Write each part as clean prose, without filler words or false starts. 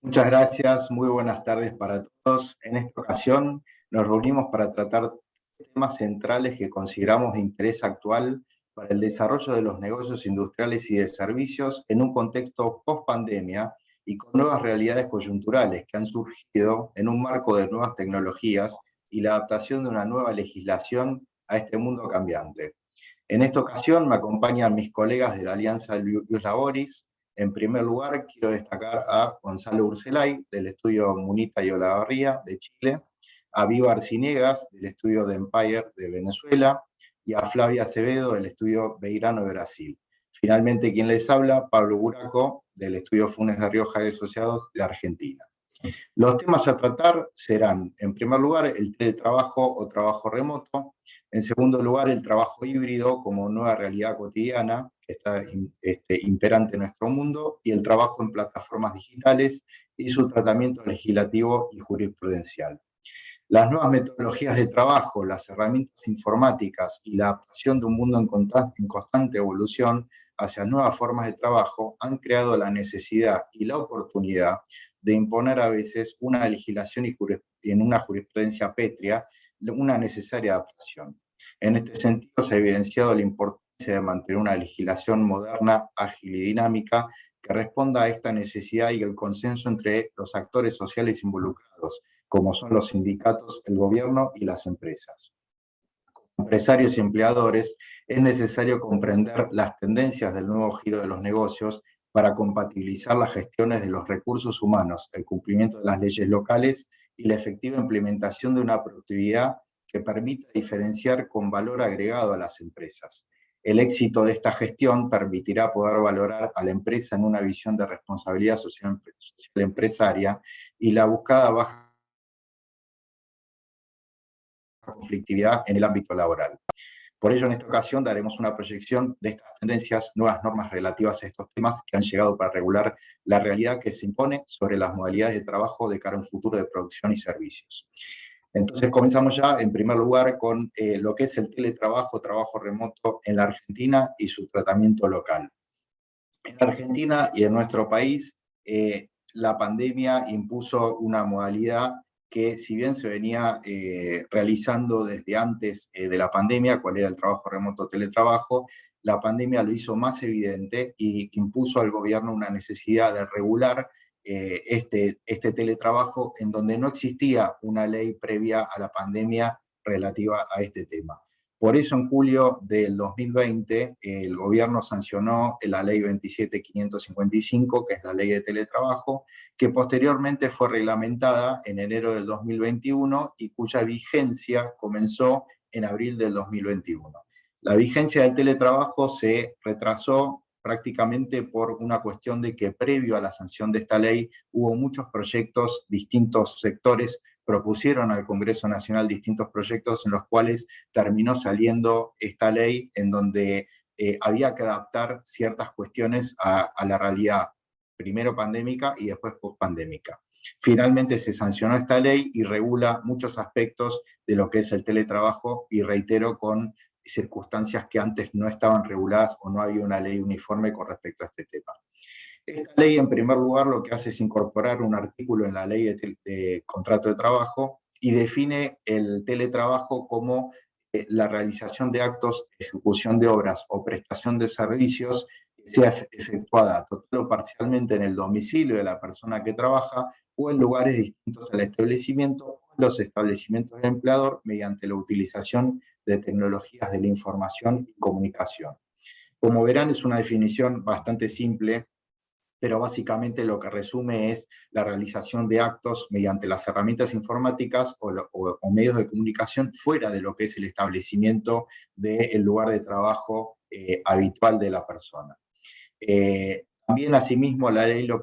Muchas gracias, muy buenas tardes para todos. En esta ocasión nos reunimos para tratar temas centrales que consideramos de interés actual para el desarrollo de los negocios industriales y de servicios en un contexto post-pandemia y con nuevas realidades coyunturales que han surgido en un marco de nuevas tecnologías y la adaptación de una nueva legislación a este mundo cambiante. En esta ocasión me acompañan mis colegas de la Alianza Ius Laboris. En primer lugar, quiero destacar a Gonzalo Urselay, del estudio Munita y Olavarría, de Chile, a Viva Arciniegas, del estudio de Empire, de Venezuela, y a Flavia Acevedo, del estudio Beirano, de Brasil. Finalmente, quien les habla, Pablo Buraco, del estudio Funes de Rioja y Asociados, de Argentina. Los temas a tratar serán, en primer lugar, el teletrabajo o trabajo remoto, en segundo lugar, el trabajo híbrido como nueva realidad cotidiana que está imperante en nuestro mundo, y el trabajo en plataformas digitales y su tratamiento legislativo y jurisprudencial. Las nuevas metodologías de trabajo, las herramientas informáticas y la adaptación de un mundo en constante evolución hacia nuevas formas de trabajo han creado la necesidad y la oportunidad de imponer a veces una legislación y en una jurisprudencia pétrea una necesaria adaptación. En este sentido, se ha evidenciado la importancia de mantener una legislación moderna, ágil y dinámica que responda a esta necesidad y el consenso entre los actores sociales involucrados, como son los sindicatos, el gobierno y las empresas. Como empresarios y empleadores, es necesario comprender las tendencias del nuevo giro de los negocios para compatibilizar las gestiones de los recursos humanos, el cumplimiento de las leyes locales y la efectiva implementación de una productividad que permita diferenciar con valor agregado a las empresas. El éxito de esta gestión permitirá poder valorar a la empresa en una visión de responsabilidad social empresaria y la buscada baja conflictividad en el ámbito laboral. Por ello, en esta ocasión daremos una proyección de estas tendencias, nuevas normas relativas a estos temas que han llegado para regular la realidad que se impone sobre las modalidades de trabajo de cara a un futuro de producción y servicios. Entonces comenzamos ya, en primer lugar, con lo que es el teletrabajo, trabajo remoto en la Argentina y su tratamiento local. En Argentina y en nuestro país, la pandemia impuso una modalidad que, si bien se venía realizando desde antes de la pandemia, cuál era el trabajo remoto teletrabajo, la pandemia lo hizo más evidente y impuso al gobierno una necesidad de regular este teletrabajo en donde no existía una ley previa a la pandemia relativa a este tema. Por eso, en julio del 2020, el gobierno sancionó la ley 27.555, que es la ley de teletrabajo, que posteriormente fue reglamentada en enero del 2021 y cuya vigencia comenzó en abril del 2021. La vigencia del teletrabajo se retrasó prácticamente por una cuestión de que previo a la sanción de esta ley hubo muchos proyectos, distintos sectores propusieron al Congreso Nacional distintos proyectos en los cuales terminó saliendo esta ley en donde había que adaptar ciertas cuestiones a la realidad, primero pandémica y después post-pandémica. Finalmente se sancionó esta ley y regula muchos aspectos de lo que es el teletrabajo, y reitero, con circunstancias que antes no estaban reguladas o no había una ley uniforme con respecto a este tema. Esta ley, en primer lugar, lo que hace es incorporar un artículo en la ley de contrato de trabajo y define el teletrabajo como la realización de actos, ejecución de obras o prestación de servicios que sea efectuada total o parcialmente en el domicilio de la persona que trabaja o en lugares distintos al establecimiento o en los establecimientos del empleador mediante la utilización de tecnologías de la información y comunicación. Como verán, es una definición bastante simple, pero básicamente lo que resume es la realización de actos mediante las herramientas informáticas o medios de comunicación fuera de lo que es el establecimiento del lugar de trabajo habitual de la persona. También, asimismo, la ley lo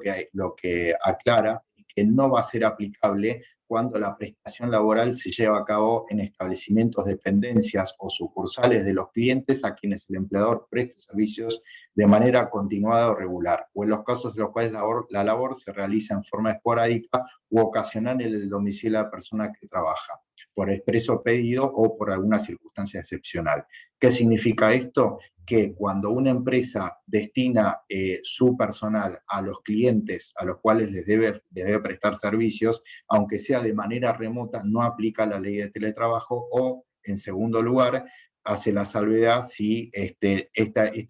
que aclara es que no va a ser aplicable cuando la prestación laboral se lleva a cabo en establecimientos, dependencias o sucursales de los clientes a quienes el empleador preste servicios de manera continuada o regular, o en los casos en los cuales la labor se realiza en forma esporádica u ocasional en el domicilio de la persona que trabaja. por expreso pedido o por alguna circunstancia excepcional. ¿Qué significa esto? Que cuando una empresa destina su personal a los clientes a los cuales les debe prestar servicios, aunque sea de manera remota, no aplica la ley de teletrabajo, o, en segundo lugar, hace la salvedad si este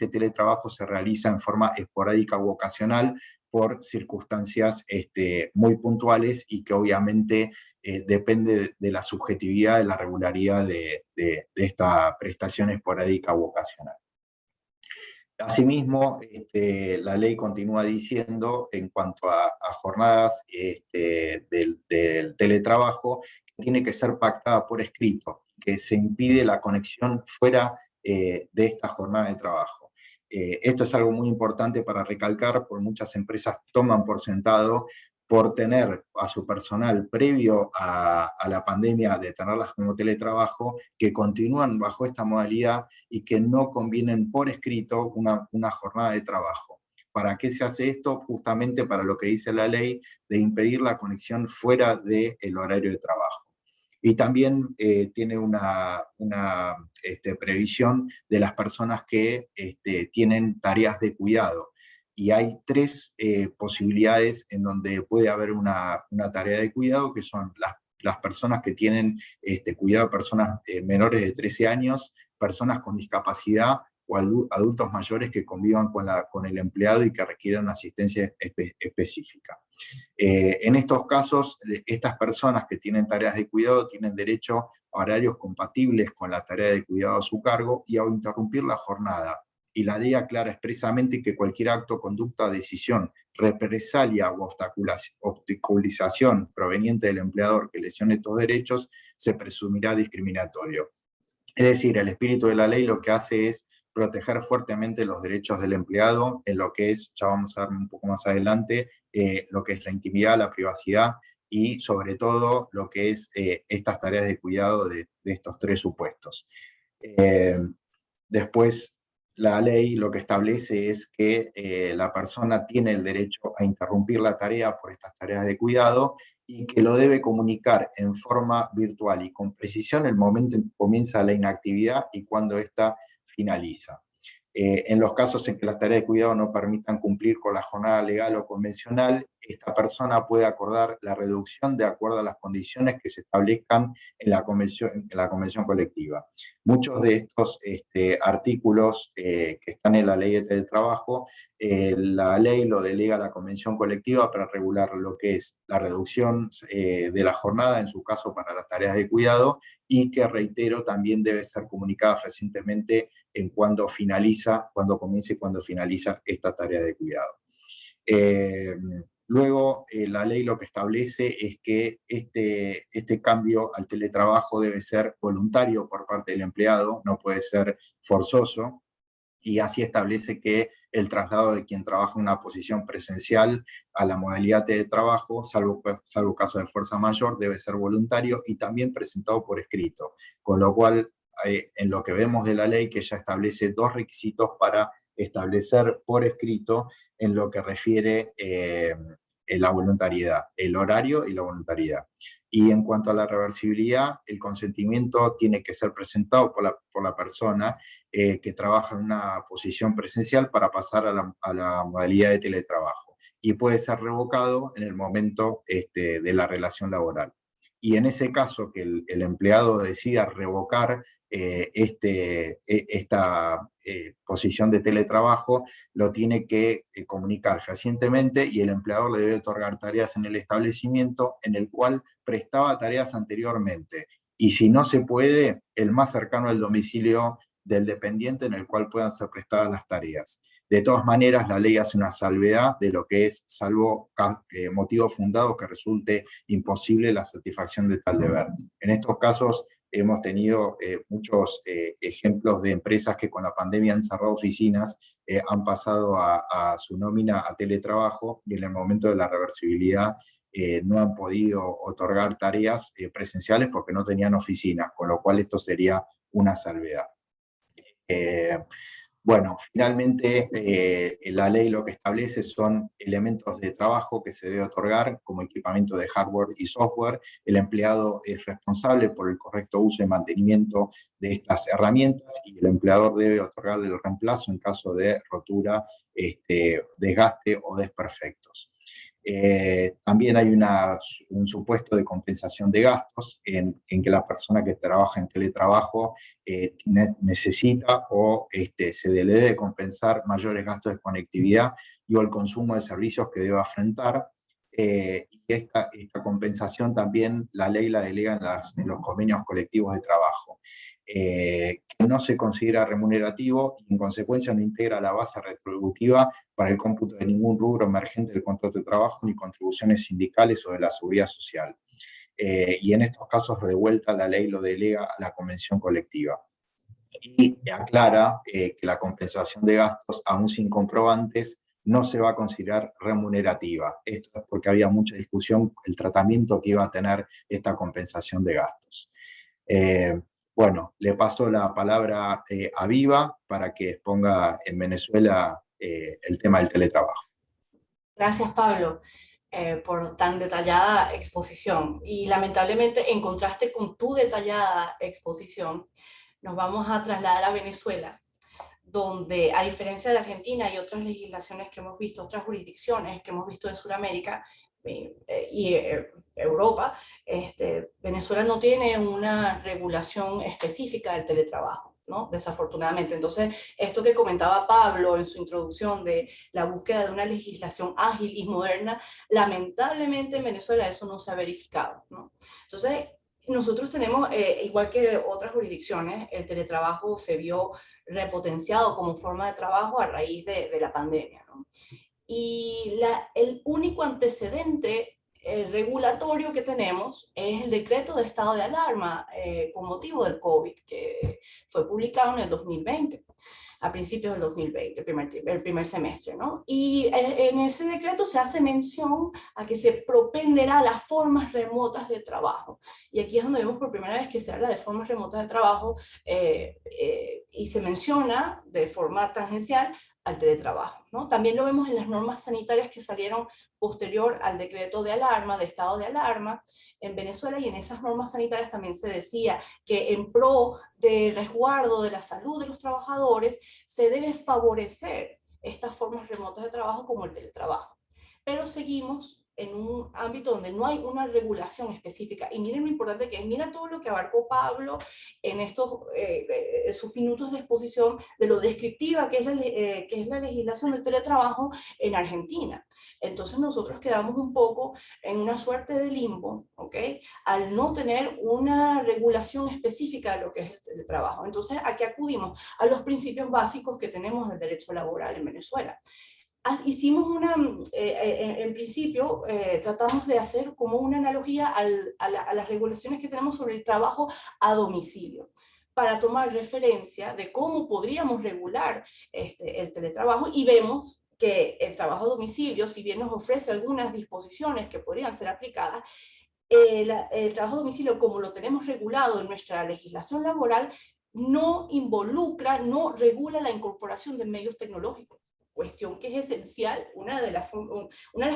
teletrabajo se realiza en forma esporádica u ocasional por circunstancias muy puntuales y que obviamente depende de la subjetividad, de la regularidad de esta prestación esporádica u ocasional. Asimismo, la ley continúa diciendo, en cuanto a jornadas del teletrabajo, que tiene que ser pactada por escrito, que se impide la conexión fuera de esta jornada de trabajo. Esto es algo muy importante para recalcar, porque muchas empresas toman por sentado, por tener a su personal previo a la pandemia, de tenerlas como teletrabajo, que continúan bajo esta modalidad y que no convienen por escrito una jornada de trabajo. ¿Para qué se hace esto? Justamente para lo que dice la ley, de impedir la conexión fuera del horario de trabajo. Y también tiene una previsión de las personas que tienen tareas de cuidado. Y hay tres posibilidades en donde puede haber una tarea de cuidado, que son las personas que tienen cuidado de personas menores de 13 años, personas con discapacidad o adultos mayores que convivan con el empleado y que requieran asistencia específica. En estos casos, estas personas que tienen tareas de cuidado tienen derecho a horarios compatibles con la tarea de cuidado a su cargo y a interrumpir la jornada. Y la ley aclara expresamente que cualquier acto, conducta, decisión, represalia o obstaculización proveniente del empleador que lesione estos derechos se presumirá discriminatorio. Es decir, el espíritu de la ley lo que hace es proteger fuertemente los derechos del empleado en lo que es, ya vamos a ver un poco más adelante, lo que es la intimidad, la privacidad y sobre todo lo que es estas tareas de cuidado de estos tres supuestos. Después, la ley lo que establece es que la persona tiene el derecho a interrumpir la tarea por estas tareas de cuidado y que lo debe comunicar en forma virtual y con precisión el momento en que comienza la inactividad y cuando ésta finaliza. En los casos en que las tareas de cuidado no permitan cumplir con la jornada legal o convencional, esta persona puede acordar la reducción de acuerdo a las condiciones que se establezcan en la convención colectiva. Muchos de estos artículos que están en la ley del trabajo, la ley lo delega a la convención colectiva para regular lo que es la reducción de la jornada, en su caso para las tareas de cuidado, y que, reitero, también debe ser comunicada fehacientemente en cuando comienza y cuando finaliza esta tarea de cuidado. Luego, la ley lo que establece es que este cambio al teletrabajo debe ser voluntario por parte del empleado, no puede ser forzoso, y así establece que el traslado de quien trabaja en una posición presencial a la modalidad de trabajo, salvo caso de fuerza mayor, debe ser voluntario y también presentado por escrito. Con lo cual, en lo que vemos de la ley, que ya establece dos requisitos para establecer por escrito en lo que refiere la voluntariedad, el horario y la voluntariedad. Y en cuanto a la reversibilidad, el consentimiento tiene que ser presentado por la persona que trabaja en una posición presencial para pasar a la modalidad de teletrabajo. Y puede ser revocado en el momento de la relación laboral. Y en ese caso que el empleado decida revocar esta posición de teletrabajo, lo tiene que comunicar fehacientemente y el empleador le debe otorgar tareas en el establecimiento en el cual prestaba tareas anteriormente. Y si no se puede, el más cercano al domicilio del dependiente en el cual puedan ser prestadas las tareas. De todas maneras, la ley hace una salvedad de lo que es, salvo motivo fundado que resulte imposible la satisfacción de tal deber. En estos casos hemos tenido muchos ejemplos de empresas que con la pandemia han cerrado oficinas, han pasado a su nómina a teletrabajo y en el momento de la reversibilidad no han podido otorgar tareas presenciales porque no tenían oficinas, con lo cual esto sería una salvedad. Bueno, finalmente la ley lo que establece son elementos de trabajo que se debe otorgar como equipamiento de hardware y software. El empleado es responsable por el correcto uso y mantenimiento de estas herramientas y el empleador debe otorgarle el reemplazo en caso de rotura, desgaste o desperfectos. También hay un supuesto de compensación de gastos en que la persona que trabaja en teletrabajo necesita o se le debe compensar mayores gastos de conectividad y o el consumo de servicios que debe afrontar. Y esta compensación también la ley la delega en los convenios colectivos de trabajo, que no se considera remunerativo y en consecuencia no integra la base retributiva para el cómputo de ningún rubro emergente del contrato de trabajo ni contribuciones sindicales o de la seguridad social. Y en estos casos, de vuelta, la ley lo delega a la convención colectiva. Y aclara que la compensación de gastos, aún sin comprobantes, no se va a considerar remunerativa. Esto es porque había mucha discusión el tratamiento que iba a tener esta compensación de gastos. Bueno, le paso la palabra a Viva para que exponga en Venezuela el tema del teletrabajo. Gracias, Pablo, por tan detallada exposición. Y lamentablemente, en contraste con tu detallada exposición, nos vamos a trasladar a Venezuela, donde, a diferencia de Argentina y otras legislaciones que hemos visto, otras jurisdicciones que hemos visto de Sudamérica y Europa, Venezuela no tiene una regulación específica del teletrabajo, ¿no? Desafortunadamente. Entonces, esto que comentaba Pablo en su introducción de la búsqueda de una legislación ágil y moderna, lamentablemente en Venezuela eso no se ha verificado, ¿no? Entonces, nosotros tenemos, igual que otras jurisdicciones, el teletrabajo se vio repotenciado como forma de trabajo a raíz de la pandemia, ¿no? Y el único antecedente regulatorio que tenemos es el decreto de estado de alarma con motivo del COVID, que fue publicado en el 2020, a principios del 2020, el primer semestre, ¿no? Y en ese decreto se hace mención a que se propenderá las formas remotas de trabajo. Y aquí es donde vemos por primera vez que se habla de formas remotas de trabajo y se menciona de forma tangencial al teletrabajo, ¿no? También lo vemos en las normas sanitarias que salieron posterior al decreto de alarma, de estado de alarma en Venezuela, y en esas normas sanitarias también se decía que en pro de resguardo de la salud de los trabajadores se debe favorecer estas formas remotas de trabajo como el teletrabajo. Pero seguimos en un ámbito donde no hay una regulación específica. Y miren lo importante que es, mira todo lo que abarcó Pablo en estos sus minutos de exposición de lo descriptiva que es la legislación del teletrabajo en Argentina. Entonces nosotros quedamos un poco en una suerte de limbo, ¿ok? Al no tener una regulación específica de lo que es el teletrabajo. Entonces, ¿a qué acudimos? A los principios básicos que tenemos del derecho laboral en Venezuela. Hicimos en principio, tratamos de hacer como una analogía a las regulaciones que tenemos sobre el trabajo a domicilio, para tomar referencia de cómo podríamos regular el teletrabajo, y vemos que el trabajo a domicilio, si bien nos ofrece algunas disposiciones que podrían ser aplicadas, el trabajo a domicilio, como lo tenemos regulado en nuestra legislación laboral, no involucra, no regula la incorporación de medios tecnológicos, cuestión que es esencial, una de las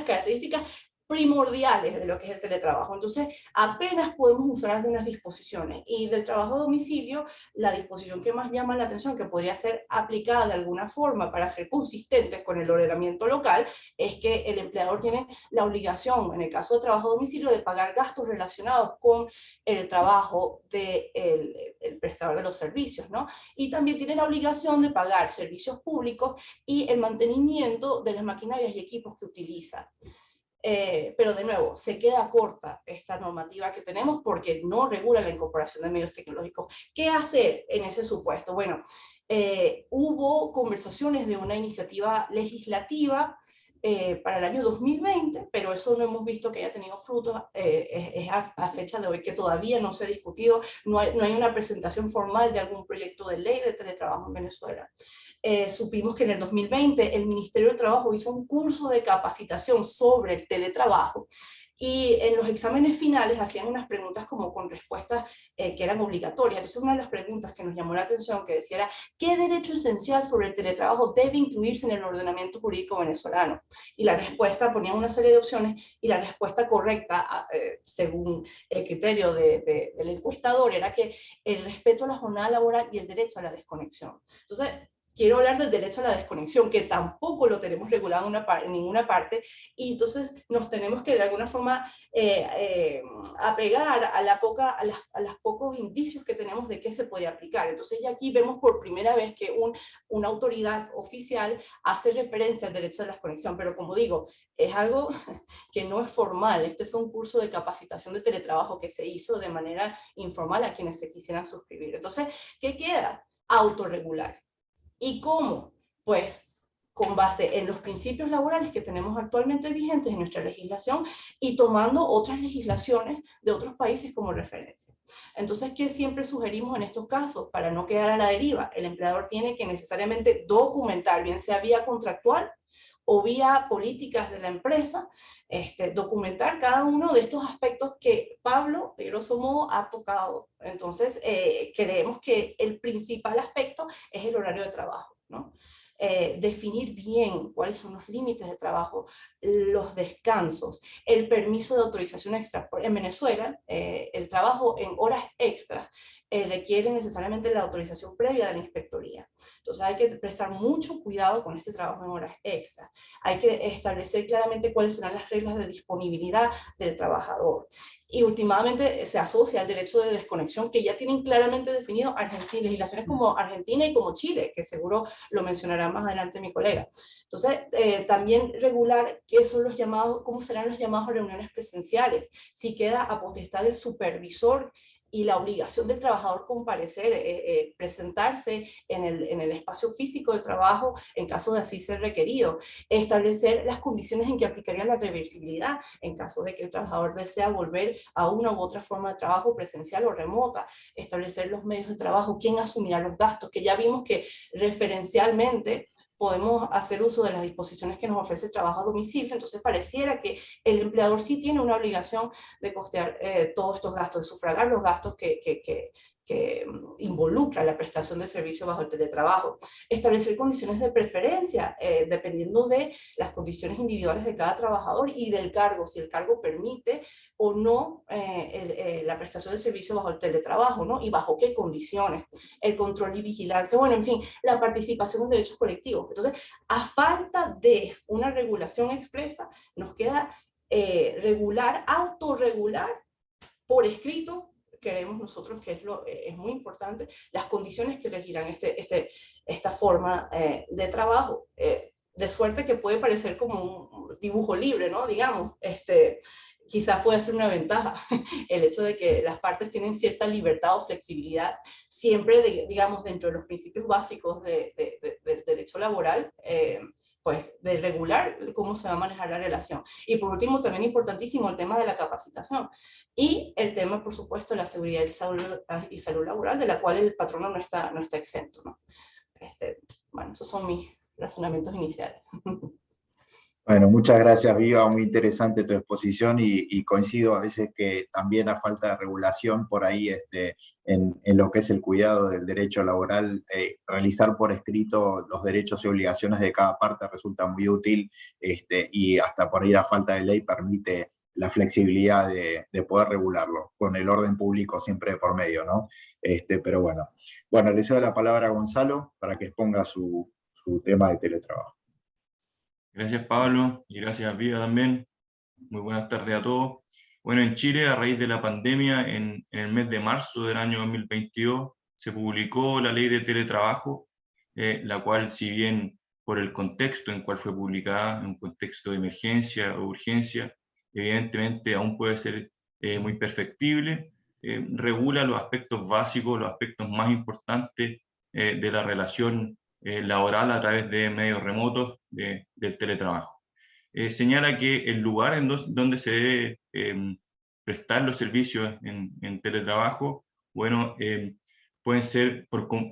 características primordiales de lo que es el teletrabajo. Entonces, apenas podemos usar algunas disposiciones. Y del trabajo a domicilio, la disposición que más llama la atención, que podría ser aplicada de alguna forma para ser consistentes con el ordenamiento local, es que el empleador tiene la obligación, en el caso de trabajo a domicilio, de pagar gastos relacionados con el trabajo del prestador de los servicios, ¿no? Y también tiene la obligación de pagar servicios públicos y el mantenimiento de las maquinarias y equipos que utiliza. Pero de nuevo, se queda corta esta normativa que tenemos porque no regula la incorporación de medios tecnológicos. ¿Qué hacer en ese supuesto? Bueno, hubo conversaciones de una iniciativa legislativa para el año 2020, pero eso no hemos visto que haya tenido frutos, es a fecha de hoy que todavía no se ha discutido, no hay una presentación formal de algún proyecto de ley de teletrabajo en Venezuela. Supimos que en el 2020 el Ministerio de Trabajo hizo un curso de capacitación sobre el teletrabajo, y en los exámenes finales hacían unas preguntas como con respuestas que eran obligatorias. Entonces una de las preguntas que nos llamó la atención que decía era, ¿qué derecho esencial sobre el teletrabajo debe incluirse en el ordenamiento jurídico venezolano? Y la respuesta, ponían una serie de opciones, y la respuesta correcta, según el criterio del encuestador, era que el respeto a la jornada laboral y el derecho a la desconexión. Entonces, quiero hablar del derecho a la desconexión, que tampoco lo tenemos regulado en ninguna parte, y entonces nos tenemos que de alguna forma apegar a los pocos indicios que tenemos de qué se podría aplicar. Entonces ya aquí vemos por primera vez que una autoridad oficial hace referencia al derecho a la desconexión, pero como digo, es algo que no es formal. Este fue un curso de capacitación de teletrabajo que se hizo de manera informal a quienes se quisieran suscribir. Entonces, ¿qué queda? Autorregular. ¿Y cómo? Pues con base en los principios laborales que tenemos actualmente vigentes en nuestra legislación y tomando otras legislaciones de otros países como referencia. Entonces, ¿qué siempre sugerimos en estos casos? Para no quedar a la deriva, el empleador tiene que necesariamente documentar, bien sea vía contractual o vía políticas de la empresa, documentar cada uno de estos aspectos que Pablo, de grosso modo, ha tocado. Entonces, creemos que el principal aspecto es el horario de trabajo, ¿no? Definir bien cuáles son los límites de trabajo, los descansos, el permiso de autorización extra. En Venezuela, el trabajo en horas extras requiere necesariamente la autorización previa de la inspectoría. Entonces hay que prestar mucho cuidado con este trabajo en horas extras. Hay que establecer claramente cuáles serán las reglas de disponibilidad del trabajador. Y últimamente se asocia al derecho de desconexión, que ya tienen claramente definido legislaciones como Argentina y como Chile, que seguro lo mencionará más adelante mi colega. Entonces, también regular qué son los llamados, cómo serán los llamados a reuniones presenciales, si queda a potestad del supervisor y la obligación del trabajador comparecer, presentarse en el espacio físico de trabajo en caso de así ser requerido, establecer las condiciones en que aplicaría la reversibilidad en caso de que el trabajador desea volver a una u otra forma de trabajo presencial o remota, establecer los medios de trabajo, quién asumirá los gastos, que ya vimos que referencialmente podemos hacer uso de las disposiciones que nos ofrece el trabajo a domicilio. Entonces pareciera que el empleador sí tiene una obligación de costear todos estos gastos, de sufragar los gastos que involucra la prestación de servicio bajo el teletrabajo. Establecer condiciones de preferencia, dependiendo de las condiciones individuales de cada trabajador y del cargo, si el cargo permite o no la prestación de servicio bajo el teletrabajo, ¿no? Y bajo qué condiciones, el control y vigilancia, bueno, en fin, la participación en derechos colectivos. Entonces, a falta de una regulación expresa, nos queda autorregular por escrito. Queremos nosotros, que es muy importante, las condiciones que regirán esta forma de trabajo, de suerte que puede parecer como un dibujo libre, ¿no? Digamos, quizás puede ser una ventaja el hecho de que las partes tienen cierta libertad o flexibilidad, siempre, digamos, dentro de los principios básicos del derecho laboral, pues de regular cómo se va a manejar la relación. Y por último, también importantísimo el tema de la capacitación y el tema, por supuesto, de la seguridad y salud laboral, de la cual el patrono no está exento, ¿no? Bueno, esos son mis razonamientos iniciales. Bueno, muchas gracias, Viva, muy interesante tu exposición y coincido a veces que también a falta de regulación por ahí en lo que es el cuidado del derecho laboral, realizar por escrito los derechos y obligaciones de cada parte resulta muy útil y hasta por ahí a falta de ley permite la flexibilidad de poder regularlo, con el orden público siempre de por medio, ¿no? Pero bueno, le cedo la palabra a Gonzalo para que exponga su tema de teletrabajo. Gracias, Pablo, y gracias, Viva, también. Muy buenas tardes a todos. Bueno, en Chile, a raíz de la pandemia, en el mes de marzo del año 2022, se publicó la ley de teletrabajo, la cual, si bien por el contexto en cual fue publicada, en un contexto de emergencia o urgencia, evidentemente aún puede ser muy perfectible, regula los aspectos básicos, los aspectos más importantes de la relación laboral a través de medios remotos del teletrabajo. Señala que el lugar donde se debe prestar los servicios en teletrabajo, bueno, pueden ser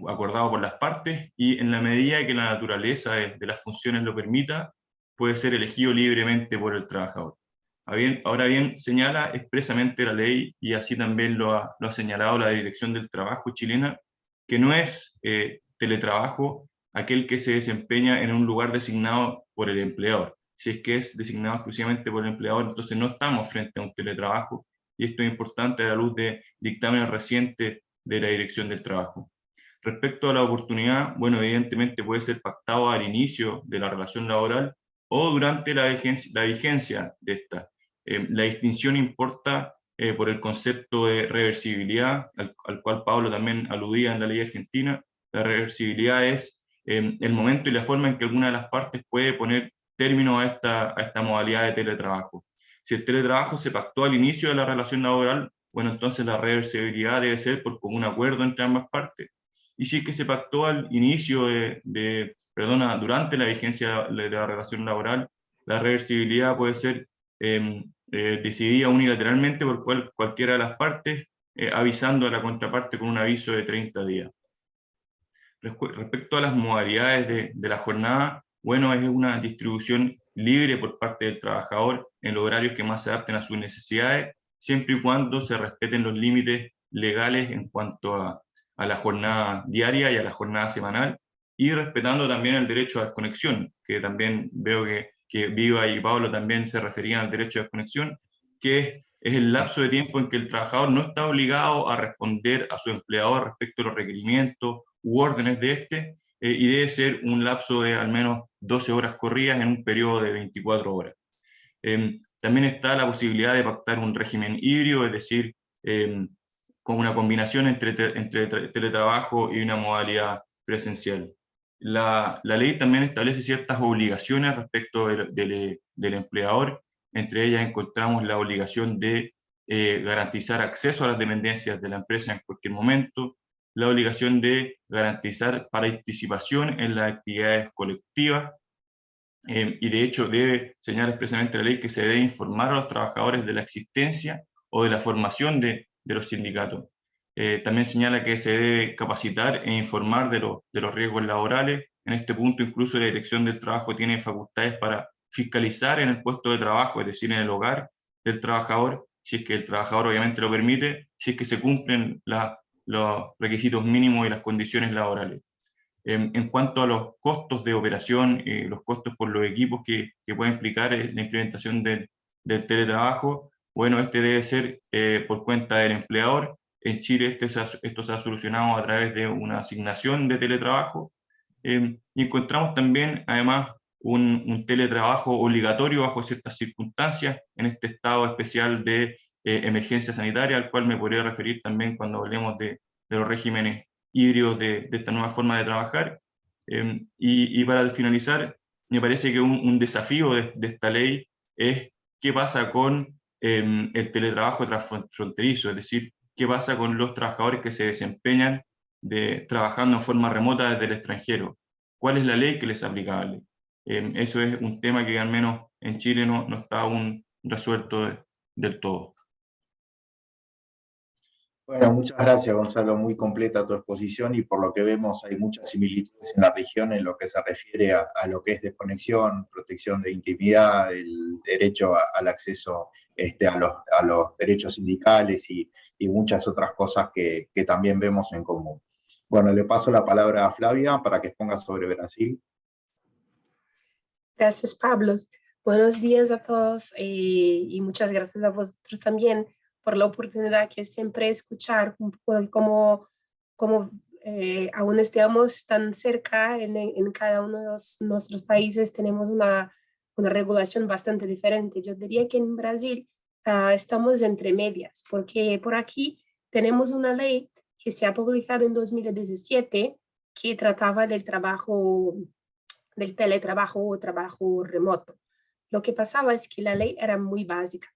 acordados por las partes y en la medida que la naturaleza de las funciones lo permita, puede ser elegido libremente por el trabajador. Ahora bien, señala expresamente la ley, y así también lo ha señalado la Dirección del Trabajo chilena, que no es teletrabajo aquel que se desempeña en un lugar designado por el empleador. Si es que es designado exclusivamente por el empleador, entonces no estamos frente a un teletrabajo, y esto es importante a la luz de dictámenes recientes de la Dirección del Trabajo. Respecto a la oportunidad, bueno, evidentemente puede ser pactado al inicio de la relación laboral o durante la vigencia de esta. La distinción importa por el concepto de reversibilidad, al cual Pablo también aludía en la ley argentina. La reversibilidad es el momento y la forma en que alguna de las partes puede poner término a esta modalidad de teletrabajo. Si el teletrabajo se pactó al inicio de la relación laboral, bueno, entonces la reversibilidad debe ser por común acuerdo entre ambas partes. Y si es que se pactó al inicio durante la vigencia de la relación laboral, la reversibilidad puede ser decidida unilateralmente por cualquiera de las partes, avisando a la contraparte con un aviso de 30 días. Respecto a las modalidades de la jornada, bueno, es una distribución libre por parte del trabajador en los horarios que más se adapten a sus necesidades, siempre y cuando se respeten los límites legales en cuanto a la jornada diaria y a la jornada semanal, y respetando también el derecho a desconexión, que también veo que Viva y Pablo también se referían al derecho a desconexión, que es el lapso de tiempo en que el trabajador no está obligado a responder a su empleador respecto a los requerimientos u órdenes de este, y debe ser un lapso de al menos 12 horas corridas en un periodo de 24 horas. También está la posibilidad de pactar un régimen híbrido, es decir, con una combinación entre teletrabajo y una modalidad presencial. La ley también establece ciertas obligaciones respecto del empleador. Entre ellas encontramos la obligación de garantizar acceso a las dependencias de la empresa en cualquier momento, la obligación de garantizar participación en las actividades colectivas, y de hecho debe señalar expresamente la ley que se debe informar a los trabajadores de la existencia o de la formación de los sindicatos. También señala que se debe capacitar e informar de los riesgos laborales. En este punto incluso la Dirección del Trabajo tiene facultades para fiscalizar en el puesto de trabajo, es decir, en el hogar del trabajador, si es que el trabajador obviamente lo permite, si es que se cumplen los requisitos mínimos y las condiciones laborales. En cuanto a los costos de operación, los costos por los equipos que puede implicar la implementación del teletrabajo, bueno, este debe ser por cuenta del empleador. En Chile esto se ha solucionado a través de una asignación de teletrabajo. Y encontramos también, además, un teletrabajo obligatorio bajo ciertas circunstancias, en este estado especial de emergencia sanitaria, al cual me podría referir también cuando hablemos de los regímenes híbridos de esta nueva forma de trabajar. Y para finalizar, me parece que un desafío de esta ley es qué pasa con el teletrabajo transfronterizo, es decir, qué pasa con los trabajadores que se desempeñan trabajando en forma remota desde el extranjero. ¿Cuál es la ley que les es aplicable? Eso es un tema que al menos en Chile no está aún resuelto del todo. Bueno, muchas gracias, Gonzalo. Muy completa tu exposición, y por lo que vemos hay muchas similitudes en la región en lo que se refiere a lo que es desconexión, protección de intimidad, el derecho al acceso a los derechos sindicales y muchas otras cosas que también vemos en común. Bueno, le paso la palabra a Flavia para que exponga sobre Brasil. Gracias, Pablo. Buenos días a todos y muchas gracias a vosotros también por la oportunidad que siempre escuchar un poco de cómo aún estemos tan cerca en cada uno de nuestros países tenemos una regulación bastante diferente. Yo diría que en Brasil estamos entre medias, porque por aquí tenemos una ley que se ha publicado en 2017 que trataba del teletrabajo o trabajo remoto. Lo que pasaba es que la ley era muy básica.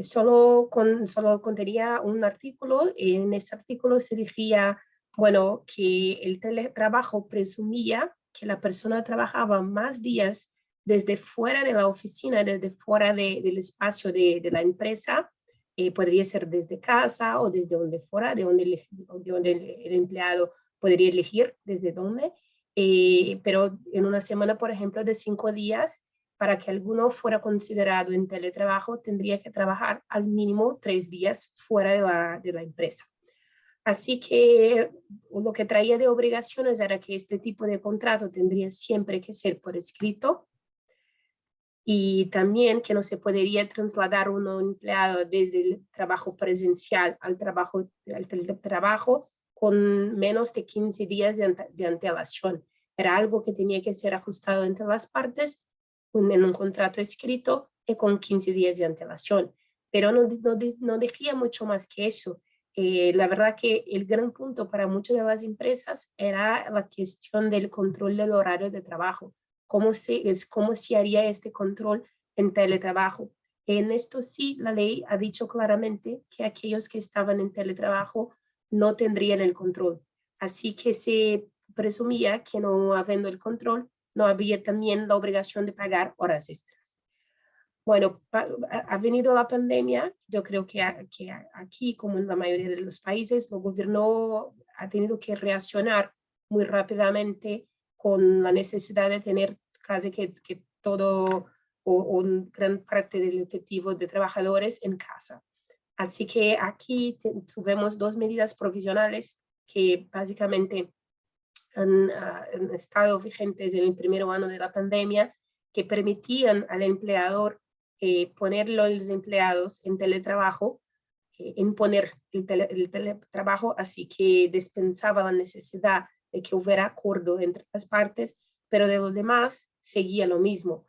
Solo contenía un artículo. En ese artículo se decía, bueno, que el teletrabajo presumía que la persona trabajaba más días desde fuera de la oficina, desde fuera del espacio de la empresa. Podría ser desde casa o desde donde fuera, de donde el empleado podría elegir desde dónde. Pero en una semana, por ejemplo, de 5 días, para que alguno fuera considerado en teletrabajo, tendría que trabajar al mínimo 3 días fuera de la empresa. Así que lo que traía de obligaciones era que este tipo de contrato tendría siempre que ser por escrito, y también que no se podría trasladar un empleado desde el trabajo presencial al teletrabajo con menos de 15 días de antelación. Era algo que tenía que ser ajustado entre las partes en un contrato escrito y con 15 días de antelación. Pero no decía mucho más que eso. La verdad que el gran punto para muchas de las empresas era la cuestión del control del horario de trabajo. ¿Cómo se haría este control en teletrabajo? En esto sí, la ley ha dicho claramente que aquellos que estaban en teletrabajo no tendrían el control. Así que se presumía que no habiendo el control, no había también la obligación de pagar horas extras. Bueno, ha venido la pandemia. Yo creo que aquí, como en la mayoría de los países, el gobierno ha tenido que reaccionar muy rápidamente con la necesidad de tener casi que todo o gran parte del efectivo de trabajadores en casa. Así que aquí tuvimos 2 medidas provisionales que básicamente han estado vigentes en el primer año de la pandemia, que permitían al empleador poner los empleados en teletrabajo, imponer el teletrabajo, así que dispensaba la necesidad de que hubiera acuerdo entre las partes, pero de lo demás seguía lo mismo.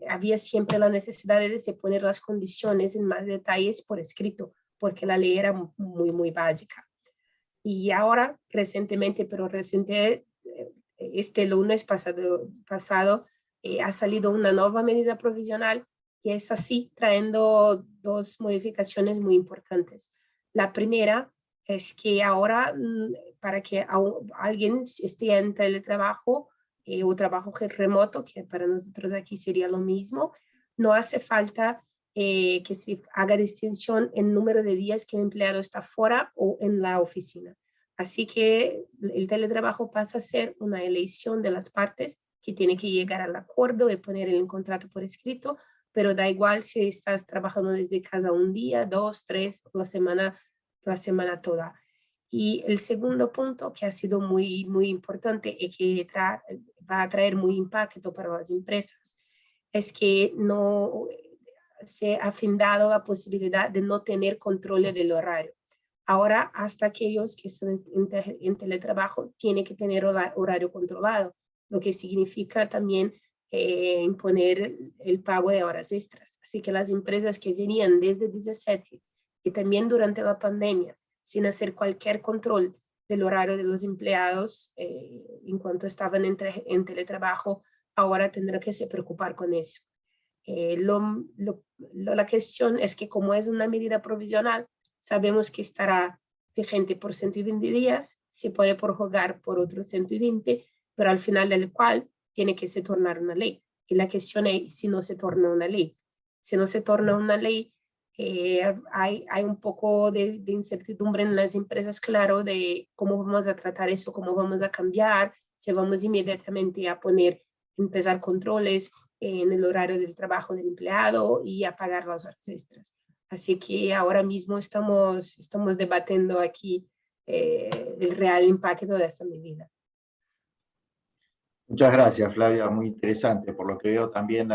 Había siempre la necesidad de poner las condiciones en más detalles por escrito, porque la ley era muy básica. Y ahora, recientemente, este lunes pasado ha salido una nueva medida provisional, y es así, trayendo 2 modificaciones muy importantes. La primera es que ahora, para que alguien esté en teletrabajo o trabajo remoto, que para nosotros aquí sería lo mismo, no hace falta que se haga distinción en número de días que el empleado está fuera o en la oficina. Así que el teletrabajo pasa a ser una elección de las partes que tiene que llegar al acuerdo y poner el contrato por escrito, pero da igual si estás trabajando desde casa un día, 2, 3, la semana toda. Y el segundo punto, que ha sido muy importante y que va a traer muy impacto para las empresas, es que no se ha findado la posibilidad de no tener control del horario. Ahora, hasta aquellos que están en teletrabajo tienen que tener horario controlado, lo que significa también imponer el pago de horas extras. Así que las empresas que venían desde 17 y también durante la pandemia sin hacer cualquier control del horario de los empleados en cuanto estaban en teletrabajo, ahora tendrán que se preocupar con eso. La cuestión es que como es una medida provisional, sabemos que estará vigente por 120 días, se puede prorrogar por otros 120, pero al final del cual tiene que se tornar una ley. Y la cuestión es si no se torna una ley. Si no se torna una ley, hay un poco de incertidumbre en las empresas, claro, de cómo vamos a tratar eso, cómo vamos a cambiar, si vamos inmediatamente a empezar controles en el horario del trabajo del empleado y a pagar las horas extras. Así que ahora mismo estamos debatiendo aquí el real impacto de esta medida. Muchas gracias, Flavia, muy interesante. Por lo que veo también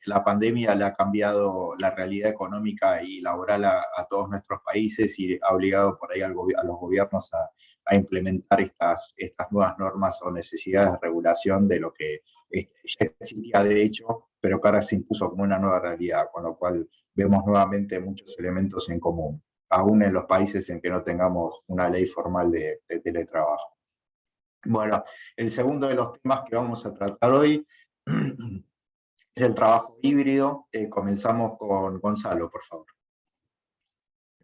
la pandemia le ha cambiado la realidad económica y laboral a todos nuestros países y ha obligado por ahí a los gobiernos a implementar estas nuevas normas o necesidades de regulación de lo que ya existía de hecho, pero que ahora se impuso como una nueva realidad, con lo cual vemos nuevamente muchos elementos en común, aún en los países en que no tengamos una ley formal de teletrabajo. Bueno, el segundo de los temas que vamos a tratar hoy es el trabajo híbrido. Comenzamos con Gonzalo, por favor.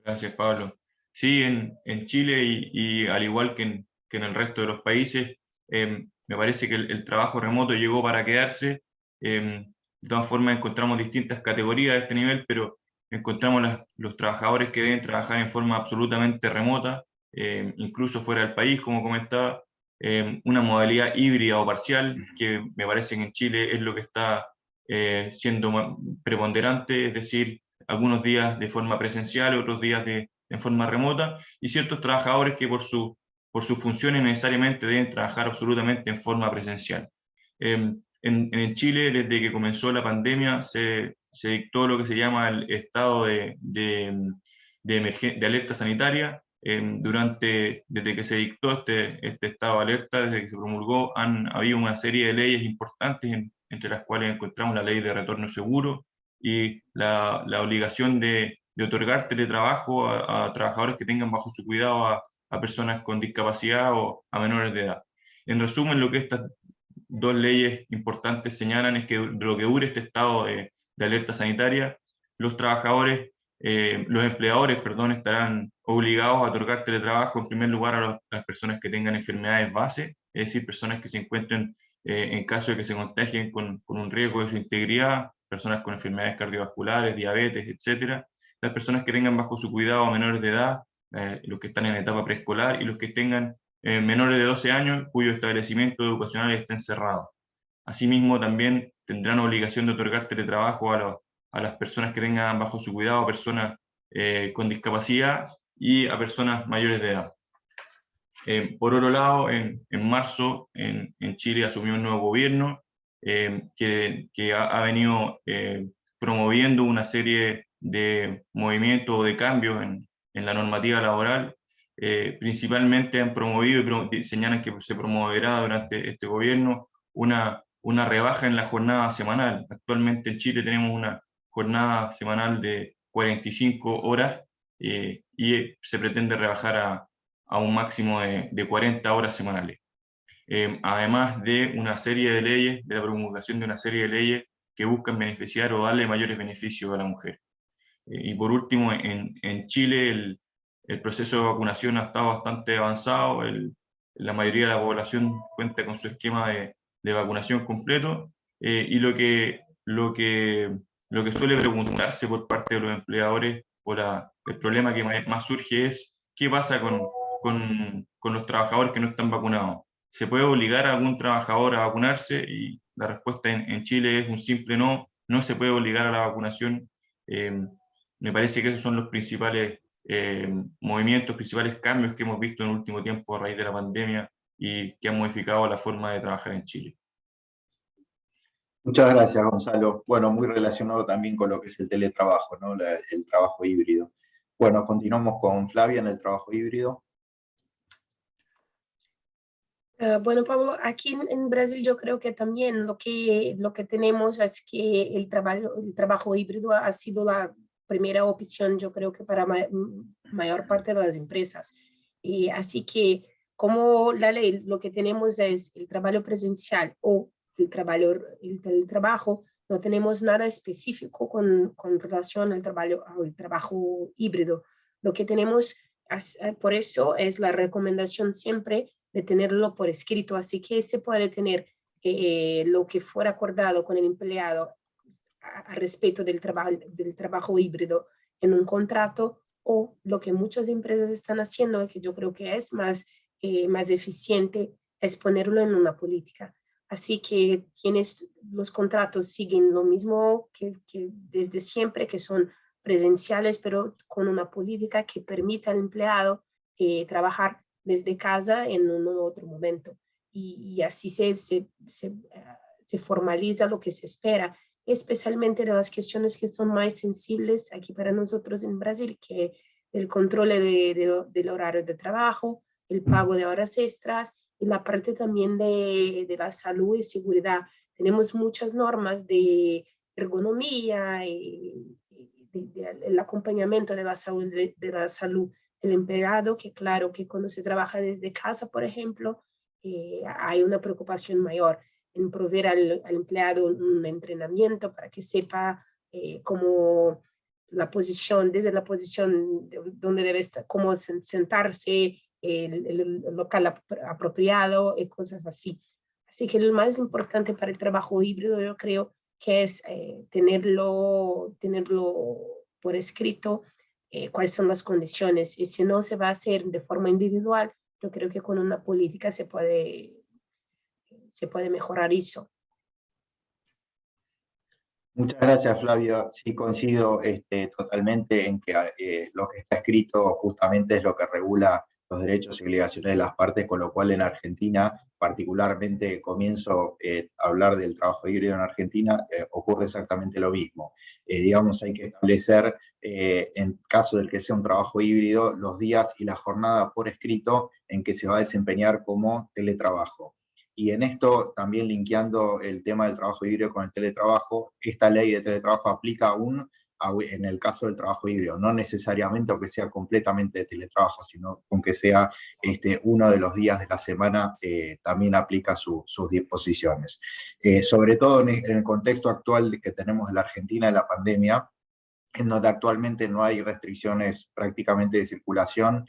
Gracias, Pablo. Sí, en Chile y al igual que en el resto de los países, me parece que el trabajo remoto llegó para quedarse. De todas formas, encontramos distintas categorías de este nivel, pero encontramos los trabajadores que deben trabajar en forma absolutamente remota, incluso fuera del país, como comentaba. Una modalidad híbrida o parcial, que me parece que en Chile es lo que está siendo preponderante, es decir, algunos días de forma presencial, otros días en forma remota, y ciertos trabajadores que por sus funciones necesariamente deben trabajar absolutamente en forma presencial. En Chile, desde que comenzó la pandemia, se dictó lo que se llama el estado de alerta sanitaria. Desde que se dictó este estado de alerta, desde que se promulgó, han habido una serie de leyes importantes, entre las cuales encontramos la ley de retorno seguro y la obligación de otorgar teletrabajo a trabajadores que tengan bajo su cuidado a personas con discapacidad o a menores de edad. En resumen, lo que estas dos leyes importantes señalan es que de lo que dure este estado de alerta sanitaria, los empleadores, estarán obligados a otorgar teletrabajo en primer lugar a las personas que tengan enfermedades base, es decir, personas que se encuentren en caso de que se contagien con un riesgo de su integridad, personas con enfermedades cardiovasculares, diabetes, etcétera, las personas que tengan bajo su cuidado a menores de edad, los que están en etapa preescolar y los que tengan menores de 12 años cuyo establecimiento educacional esté cerrado. Asimismo, también tendrán obligación de otorgar teletrabajo a las personas que tengan bajo su cuidado, personas con discapacidad y a personas mayores de edad. Por otro lado, en marzo en Chile asumió un nuevo gobierno que ha venido promoviendo una serie de movimientos o de cambios en la normativa laboral. Principalmente han promovido y señalan que se promoverá durante este gobierno una rebaja en la jornada semanal. Actualmente en Chile tenemos una jornada semanal de 45 horas y se pretende rebajar a un máximo de 40 horas semanales. Además de una serie de leyes, de la promulgación de una serie de leyes que buscan beneficiar o darle mayores beneficios a la mujer. Y por último, en Chile el proceso de vacunación ha estado bastante avanzado, la mayoría de la población cuenta con su esquema de vacunación completo, y lo que suele preguntarse por parte de los empleadores o el problema que más surge es ¿qué pasa con los trabajadores que no están vacunados? ¿Se puede obligar a algún trabajador a vacunarse? Y la respuesta en Chile es un simple no, no se puede obligar a la vacunación. Me parece que esos son los principales movimientos, principales cambios que hemos visto en el último tiempo a raíz de la pandemia y que han modificado la forma de trabajar en Chile. Muchas gracias, Gonzalo. Bueno, muy relacionado también con lo que es el teletrabajo, ¿no? El trabajo híbrido. Bueno, continuamos con Flavia en el trabajo híbrido. Bueno, Pablo, aquí en Brasil yo creo que también lo que tenemos es que el trabajo híbrido ha sido la primera opción, yo creo que para mayor parte de las empresas. Así que como la ley, lo que tenemos es el trabajo presencial o el teletrabajo, no tenemos nada específico con relación al trabajo híbrido. Lo que tenemos, por eso es la recomendación siempre de tenerlo por escrito, así que se puede tener lo que fuera acordado con el empleado a respecto del trabajo híbrido en un contrato, o lo que muchas empresas están haciendo, que yo creo que es más eficiente, es ponerlo en una política. Así que los contratos siguen lo mismo que desde siempre, que son presenciales, pero con una política que permita al empleado trabajar desde casa en un otro momento. Y así se formaliza lo que se espera, especialmente de las cuestiones que son más sensibles aquí para nosotros en Brasil, que el control del horario de trabajo, el pago de horas extras y la parte también de la salud y seguridad. Tenemos muchas normas de ergonomía y el acompañamiento de la salud del empleado, que claro que cuando se trabaja desde casa, por ejemplo, hay una preocupación mayor en proveer al empleado un entrenamiento para que sepa cómo desde la posición donde debe estar, cómo sentarse, el local apropiado y cosas así. Así que lo más importante para el trabajo híbrido, yo creo que es tenerlo por escrito, cuáles son las condiciones, y si no se va a hacer de forma individual, yo creo que con una política se puede mejorar eso. Muchas gracias, Flavio. Sí, coincido totalmente en que lo que está escrito justamente es lo que regula los derechos y obligaciones de las partes, con lo cual en Argentina, particularmente comienzo a hablar del trabajo híbrido en Argentina, ocurre exactamente lo mismo. Digamos, hay que establecer, en caso del que sea un trabajo híbrido, los días y la jornada por escrito en que se va a desempeñar como teletrabajo. Y en esto, también linkeando el tema del trabajo híbrido con el teletrabajo, esta ley de teletrabajo aplica aún en el caso del trabajo híbrido, no necesariamente aunque sea completamente de teletrabajo, sino aunque sea uno de los días de la semana, también aplica sus disposiciones. Sobre todo en el contexto actual que tenemos en la Argentina de la pandemia, en donde actualmente no hay restricciones prácticamente de circulación,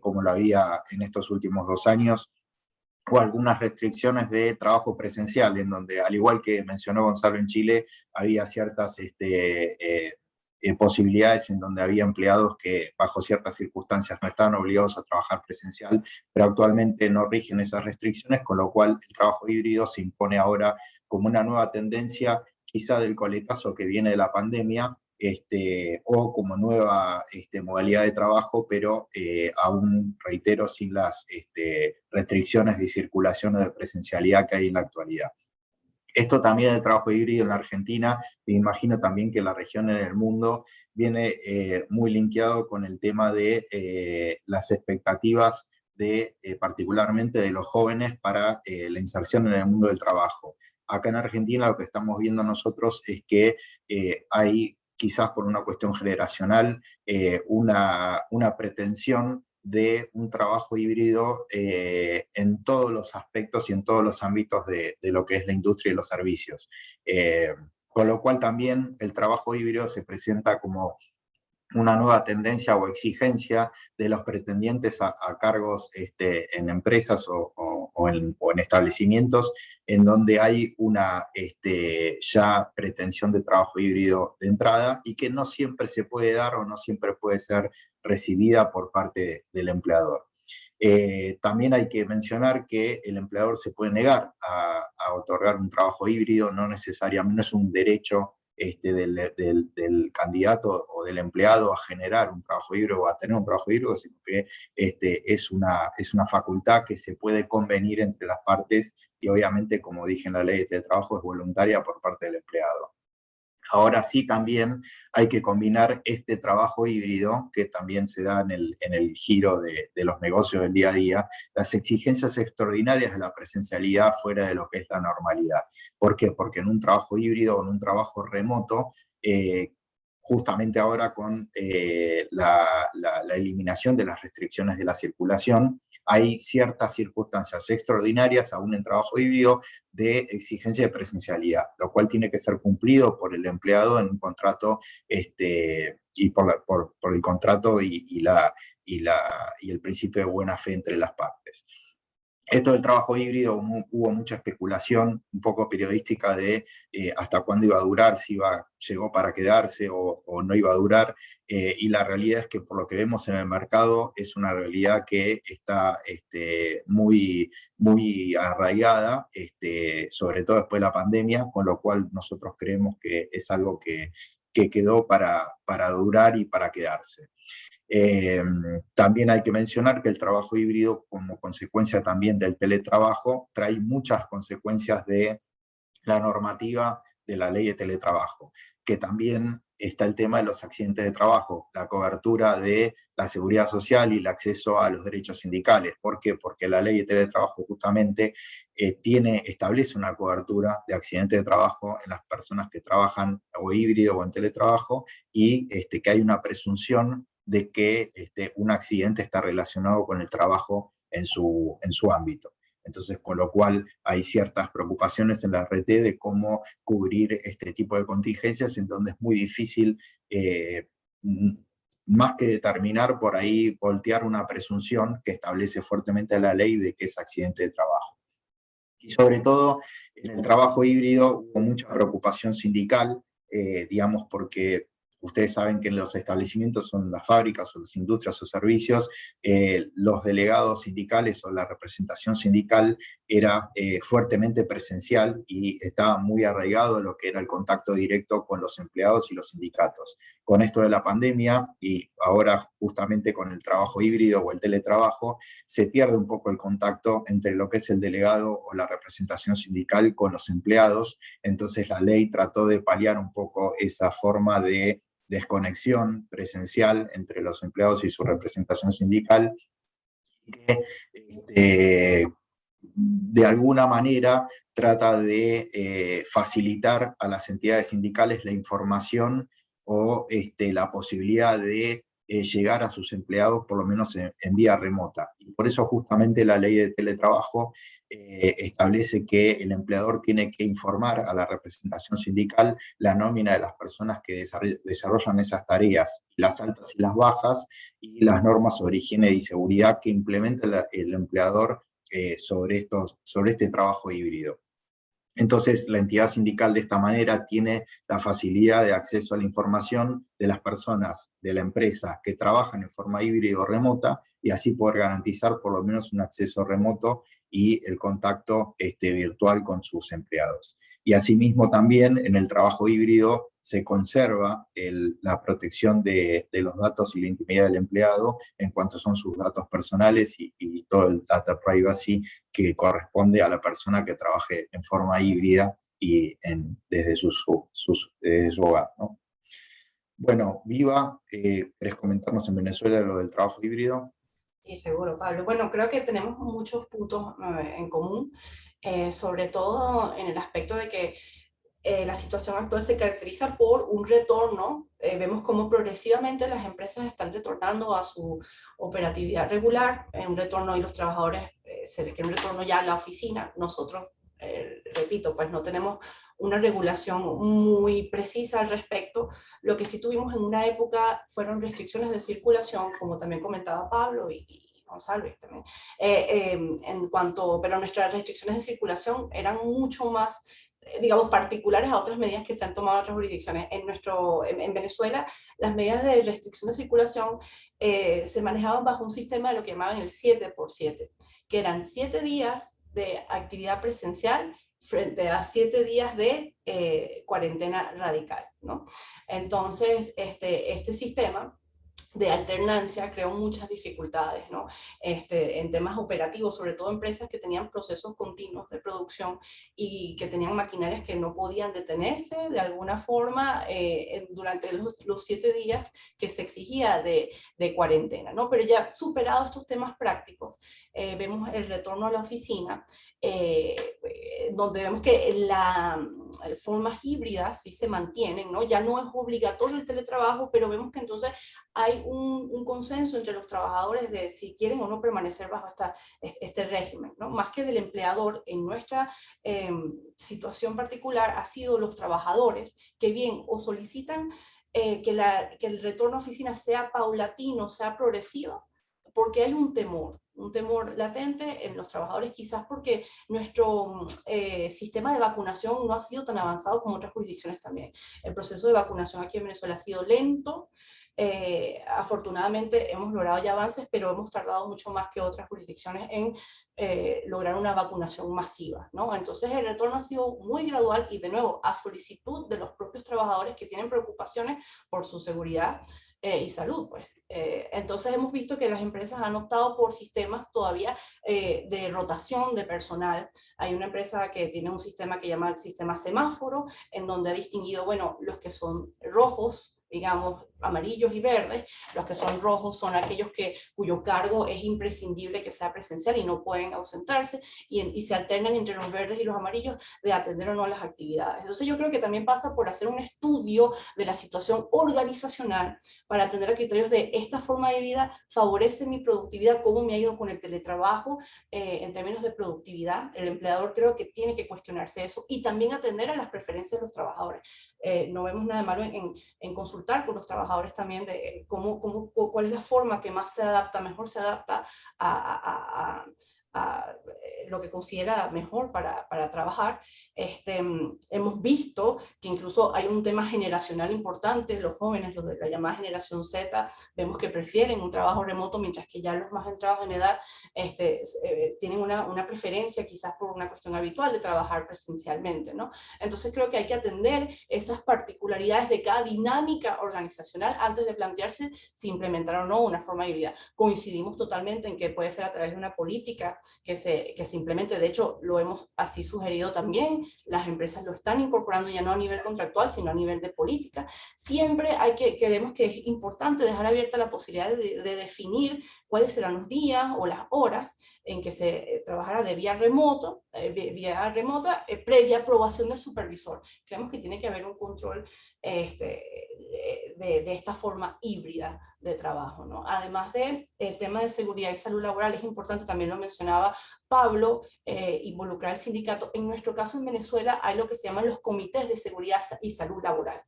como lo había en estos últimos 2 años, o algunas restricciones de trabajo presencial, en donde, al igual que mencionó Gonzalo en Chile, había ciertas posibilidades en donde había empleados que bajo ciertas circunstancias no estaban obligados a trabajar presencial, pero actualmente no rigen esas restricciones, con lo cual el trabajo híbrido se impone ahora como una nueva tendencia, quizá del coletazo que viene de la pandemia, o como nueva modalidad de trabajo, pero aún, reitero, sin las restricciones de circulación o de presencialidad que hay en la actualidad. Esto también del trabajo híbrido en la Argentina, me imagino también que la región en el mundo viene muy linkeado con el tema de las expectativas de, particularmente de los jóvenes para la inserción en el mundo del trabajo. Acá en Argentina lo que estamos viendo nosotros es que hay, quizás por una cuestión generacional, una pretensión de un trabajo híbrido en todos los aspectos y en todos los ámbitos de lo que es la industria y los servicios. Con lo cual también el trabajo híbrido se presenta como una nueva tendencia o exigencia de los pretendientes a cargos en empresas o en establecimientos en donde hay una ya pretensión de trabajo híbrido de entrada y que no siempre se puede dar o no siempre puede ser recibida por parte del empleador. También hay que mencionar que el empleador se puede negar a otorgar un trabajo híbrido, no necesariamente, no es un derecho del candidato o del empleado a generar un trabajo híbrido o a tener un trabajo híbrido, sino que es una facultad que se puede convenir entre las partes y obviamente, como dije en la ley de trabajo, es voluntaria por parte del empleado. Ahora sí, también hay que combinar este trabajo híbrido, que también se da en el giro de los negocios del día a día, las exigencias extraordinarias de la presencialidad fuera de lo que es la normalidad. ¿Por qué? Porque en un trabajo híbrido o en un trabajo remoto, justamente ahora con la eliminación de las restricciones de la circulación, hay ciertas circunstancias extraordinarias, aún en trabajo híbrido, de exigencia de presencialidad, lo cual tiene que ser cumplido por el empleado en un contrato y por el contrato y el principio de buena fe entre las partes. Esto del trabajo híbrido, hubo mucha especulación, un poco periodística, de hasta cuándo iba a durar, si llegó para quedarse o no iba a durar, y la realidad es que por lo que vemos en el mercado es una realidad que está muy, muy arraigada, sobre todo después de la pandemia, con lo cual nosotros creemos que es algo que quedó para durar y para quedarse. También hay que mencionar que el trabajo híbrido, como consecuencia también del teletrabajo, trae muchas consecuencias de la normativa de la ley de teletrabajo, que también está el tema de los accidentes de trabajo, la cobertura de la seguridad social y el acceso a los derechos sindicales. ¿Por qué? Porque la ley de teletrabajo justamente establece una cobertura de accidentes de trabajo en las personas que trabajan o híbrido o en teletrabajo, y que hay una presunción de que un accidente está relacionado con el trabajo en su ámbito. Entonces, con lo cual hay ciertas preocupaciones en la RT de cómo cubrir este tipo de contingencias, en donde es muy difícil, más que determinar, por ahí voltear una presunción que establece fuertemente la ley de que es accidente de trabajo. Y sobre todo, en el trabajo híbrido hubo mucha preocupación sindical, digamos, porque Ustedes saben que en los establecimientos, son las fábricas o las industrias o servicios, los delegados sindicales o la representación sindical era fuertemente presencial y estaba muy arraigado a lo que era el contacto directo con los empleados y los sindicatos. Con esto de la pandemia y ahora justamente con el trabajo híbrido o el teletrabajo, se pierde un poco el contacto entre lo que es el delegado o la representación sindical con los empleados. Entonces la ley trató de paliar un poco esa forma de desconexión presencial entre los empleados y su representación sindical, que de alguna manera trata de facilitar a las entidades sindicales la información o la posibilidad de llegar a sus empleados por lo menos en vía remota. Y por eso justamente la ley de teletrabajo establece que el empleador tiene que informar a la representación sindical la nómina de las personas que desarrollan esas tareas, las altas y las bajas, y las normas sobre higiene y seguridad que implementa el empleador sobre este trabajo híbrido. Entonces, la entidad sindical de esta manera tiene la facilidad de acceso a la información de las personas de la empresa que trabajan en forma híbrida o remota, y así poder garantizar por lo menos un acceso remoto y el contacto virtual con sus empleados. Y asimismo también en el trabajo híbrido se conserva la protección de los datos y la intimidad del empleado en cuanto son sus datos personales y todo el data privacy que corresponde a la persona que trabaje en forma híbrida y desde su hogar, ¿no? Bueno, Viva, ¿querés comentarnos en Venezuela lo del trabajo híbrido? Y seguro, Pablo. Bueno, creo que tenemos muchos puntos en común, sobre todo en el aspecto de que la situación actual se caracteriza por un retorno. Vemos cómo progresivamente las empresas están retornando a su operatividad regular, un retorno, y los trabajadores se requiere un retorno ya a la oficina. Nosotros, repito, pues no tenemos una regulación muy precisa al respecto. Lo que sí tuvimos en una época fueron restricciones de circulación, como también comentaba Pablo y Gonzalo también, pero nuestras restricciones de circulación eran mucho más, digamos, particulares a otras medidas que se han tomado en otras jurisdicciones. En Venezuela, las medidas de restricción de circulación se manejaban bajo un sistema de lo que llamaban el 7x7, que eran 7 días de actividad presencial frente a 7 días de cuarentena radical, ¿no? Entonces, este sistema de alternancia creó muchas dificultades, ¿no? En temas operativos, sobre todo empresas que tenían procesos continuos de producción y que tenían maquinarias que no podían detenerse de alguna forma durante los 7 días que se exigía de cuarentena, ¿no? Pero ya superado estos temas prácticos, vemos el retorno a la oficina, donde vemos que las formas híbridas sí se mantienen, ¿no? Ya no es obligatorio el teletrabajo, pero vemos que entonces hay un consenso entre los trabajadores de si quieren o no permanecer bajo este régimen, ¿no? Más que del empleador, en nuestra situación particular, ha sido los trabajadores que bien o solicitan que el retorno a oficina sea paulatino, sea progresivo, porque hay un temor latente en los trabajadores, quizás porque nuestro sistema de vacunación no ha sido tan avanzado como otras jurisdicciones también. El proceso de vacunación aquí en Venezuela ha sido lento. Afortunadamente hemos logrado ya avances, pero hemos tardado mucho más que otras jurisdicciones en lograr una vacunación masiva, ¿no? Entonces el retorno ha sido muy gradual y, de nuevo, a solicitud de los propios trabajadores que tienen preocupaciones por su seguridad y salud, pues. Entonces hemos visto que las empresas han optado por sistemas todavía de rotación de personal. Hay una empresa que tiene un sistema que llama el sistema semáforo, en donde ha distinguido, bueno, los que son rojos, digamos, amarillos y verdes. Los que son rojos son aquellos cuyo cargo es imprescindible que sea presencial y no pueden ausentarse, y se alternan entre los verdes y los amarillos de atender o no las actividades. Entonces yo creo que también pasa por hacer un estudio de la situación organizacional para atender a criterios de esta forma de vida favorece mi productividad, cómo me ha ido con el teletrabajo en términos de productividad. El empleador creo que tiene que cuestionarse eso y también atender a las preferencias de los trabajadores. No vemos nada de malo en consultar con los trabajadores también de cuál es la forma que más se adapta, mejor se adapta lo que considera mejor para trabajar. Hemos visto que incluso hay un tema generacional importante. Los jóvenes, los de la llamada generación Z, vemos que prefieren un trabajo remoto, mientras que ya los más entrados en edad tienen una preferencia quizás por una cuestión habitual de trabajar presencialmente, ¿no? Entonces creo que hay que atender esas particularidades de cada dinámica organizacional antes de plantearse si implementar o no una forma híbrida. Coincidimos totalmente en que puede ser a través de una política que se implemente. De hecho, lo hemos así sugerido también. Las empresas lo están incorporando ya no a nivel contractual, sino a nivel de política. Siempre creemos que es importante dejar abierta la posibilidad de definir cuáles serán los días o las horas en que se trabajará de vía remota, previa aprobación del supervisor. Creemos que tiene que haber un control de esta forma híbrida de trabajo, ¿no? Además del tema de seguridad y salud laboral, es importante, también lo mencionaba Pablo, involucrar al sindicato. En nuestro caso en Venezuela hay lo que se llaman los comités de seguridad y salud laboral.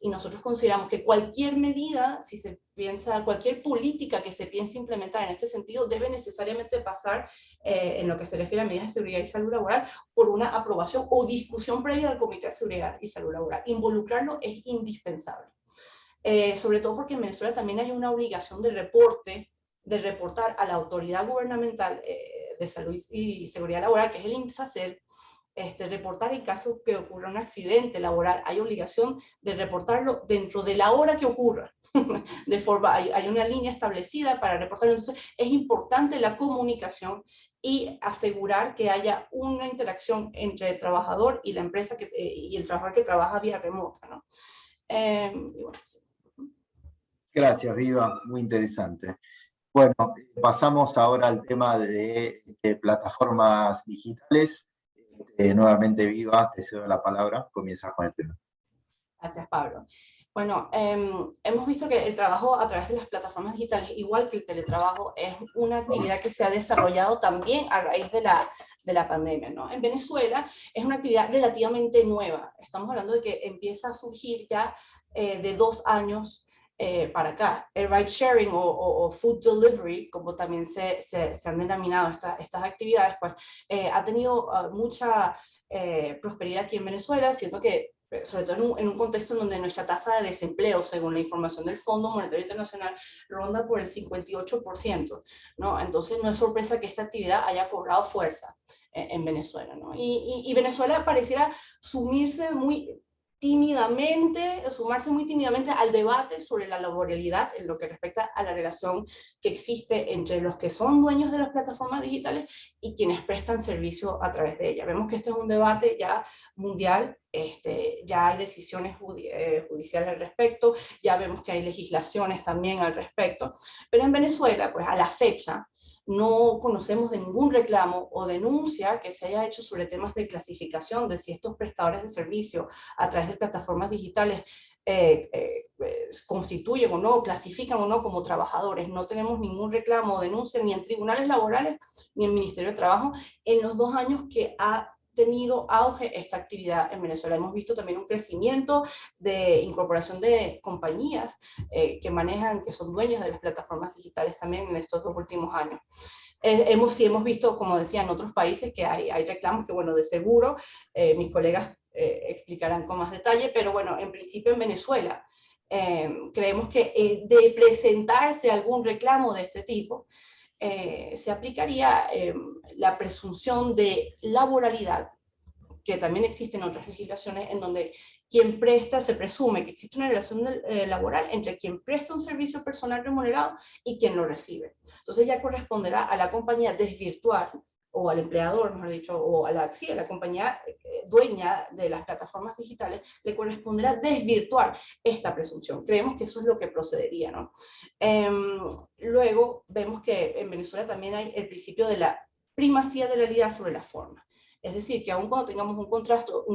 Y nosotros consideramos que cualquier medida, si se piensa, cualquier política que se piense implementar en este sentido, debe necesariamente pasar, en lo que se refiere a medidas de seguridad y salud laboral, por una aprobación o discusión previa del Comité de Seguridad y Salud Laboral. Involucrarlo es indispensable. Sobre todo porque en Venezuela también hay una obligación de reportar a la autoridad gubernamental de salud y seguridad laboral, que es el INSACEL, reportar en caso que ocurra un accidente laboral. Hay obligación de reportarlo dentro de la hora que ocurra. Hay una línea establecida para reportarlo. Entonces es importante la comunicación y asegurar que haya una interacción entre el trabajador y la empresa y el trabajador que trabaja vía remota, ¿no? Y bueno, sí. Gracias, Viva, muy interesante. Bueno, pasamos ahora al tema de plataformas digitales. Nuevamente, Viva, te cedo la palabra, comienzas con el tema. Gracias, Pablo. Bueno, hemos visto que el trabajo a través de las plataformas digitales, igual que el teletrabajo, es una actividad que se ha desarrollado también a raíz de la pandemia, ¿no? En Venezuela es una actividad relativamente nueva. Estamos hablando de que empieza a surgir ya de 2 años para acá. El ride sharing o food delivery, como también se han denominado estas actividades, pues ha tenido mucha prosperidad aquí en Venezuela, siento que sobre todo en un contexto en donde nuestra tasa de desempleo, según la información del Fondo Monetario Internacional, ronda por el 58%, ¿no? Entonces no es sorpresa que esta actividad haya cobrado fuerza en Venezuela, ¿no? Y Venezuela pareciera sumarse muy tímidamente al debate sobre la laboralidad en lo que respecta a la relación que existe entre los que son dueños de las plataformas digitales y quienes prestan servicio a través de ellas. Vemos que este es un debate ya mundial, ya hay decisiones judiciales al respecto, ya vemos que hay legislaciones también al respecto, pero en Venezuela, pues a la fecha, no conocemos de ningún reclamo o denuncia que se haya hecho sobre temas de clasificación de si estos prestadores de servicio a través de plataformas digitales constituyen o no, clasifican o no como trabajadores. No tenemos ningún reclamo o denuncia ni en tribunales laborales ni en Ministerio de Trabajo en los 2 años que ha tenido auge esta actividad en Venezuela. Hemos visto también un crecimiento de incorporación de compañías que son dueños de las plataformas digitales también en estos 2 últimos años. Hemos visto, como decía, en otros países que hay reclamos que, bueno, de seguro, mis colegas explicarán con más detalle, pero bueno, en principio en Venezuela creemos que de presentarse algún reclamo de este tipo, se aplicaría la presunción de laboralidad, que también existe en otras legislaciones, en donde quien presta, se presume que existe una relación laboral entre quien presta un servicio personal remunerado y quien lo recibe. Entonces ya corresponderá a la compañía desvirtuar, o al empleador, mejor dicho, o a la compañía dueña de las plataformas digitales, le corresponderá desvirtuar esta presunción. Creemos que eso es lo que procedería, ¿no? Luego vemos que en Venezuela también hay el principio de la primacía de la realidad sobre la forma. Es decir, que aun cuando tengamos un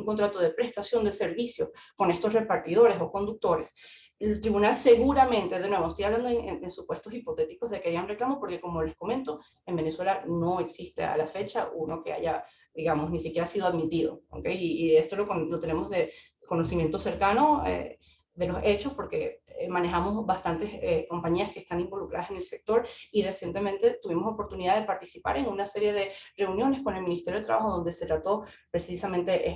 contrato de prestación de servicios con estos repartidores o conductores, el tribunal seguramente, de nuevo, estoy hablando en supuestos hipotéticos de que haya un reclamo, porque como les comento, en Venezuela no existe a la fecha uno que haya, digamos, ni siquiera sido admitido, ¿okay? Y esto lo tenemos de conocimiento cercano de los hechos, porque manejamos bastantes compañías que están involucradas en el sector y recientemente tuvimos oportunidad de participar en una serie de reuniones con el Ministerio de Trabajo donde se trató precisamente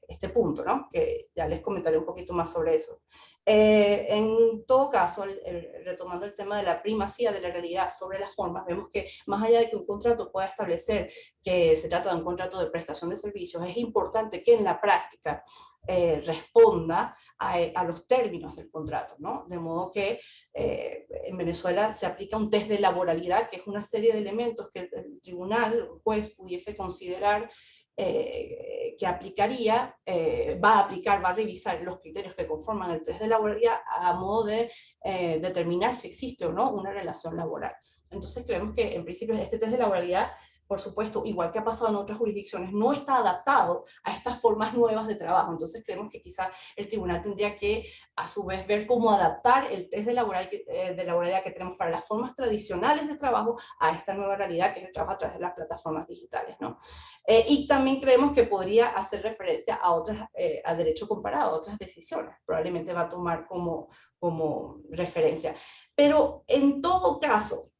este punto, ¿no? Que ya les comentaré un poquito más sobre eso. En todo caso, retomando el tema de la primacía de la realidad sobre las formas, vemos que más allá de que un contrato pueda establecer que se trata de un contrato de prestación de servicios, es importante que en la práctica responda a los términos del contrato, ¿no? De modo que en Venezuela se aplica un test de laboralidad, que es una serie de elementos que el tribunal, el juez, pudiese considerar que aplicaría, va a revisar los criterios que conforman el test de laboralidad a modo de determinar si existe o no una relación laboral. Entonces creemos que en principio este test de laboralidad, por supuesto, igual que ha pasado en otras jurisdicciones, no está adaptado a estas formas nuevas de trabajo. Entonces creemos que quizá el tribunal tendría que, a su vez, ver cómo adaptar el test de laboralidad que tenemos para las formas tradicionales de trabajo a esta nueva realidad que es el trabajo a través de las plataformas digitales, ¿no? Y también creemos que podría hacer referencia a otras, a derecho comparado, a otras decisiones. Probablemente va a tomar como referencia. Pero en todo caso,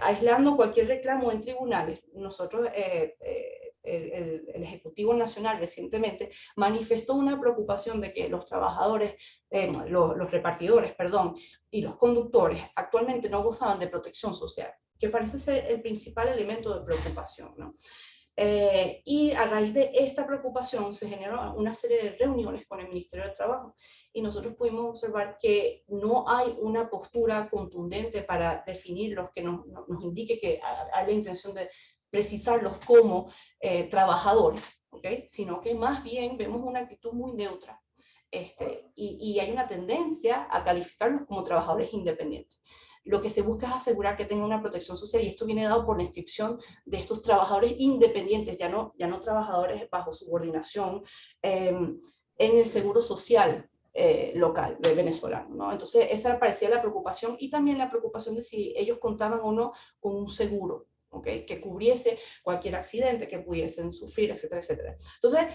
aislando cualquier reclamo en tribunales, nosotros, el Ejecutivo Nacional recientemente manifestó una preocupación de que los trabajadores, los repartidores, perdón, y los conductores actualmente no gozaban de protección social, que parece ser el principal elemento de preocupación, ¿no? Y a raíz de esta preocupación se generó una serie de reuniones con el Ministerio de Trabajo y nosotros pudimos observar que no hay una postura contundente para definirlos que nos indique que hay la intención de precisarlos como trabajadores, ¿okay? Sino que más bien vemos una actitud muy neutra. Y hay una tendencia a calificarlos como trabajadores independientes. Lo que se busca es asegurar que tengan una protección social y esto viene dado por la inscripción de estos trabajadores independientes, ya no trabajadores bajo subordinación, en el seguro social local de venezolano, ¿no? Entonces esa parecía la preocupación y también la preocupación de si ellos contaban o no con un seguro, ¿okay? Que cubriese cualquier accidente que pudiesen sufrir, etcétera, etcétera. Entonces,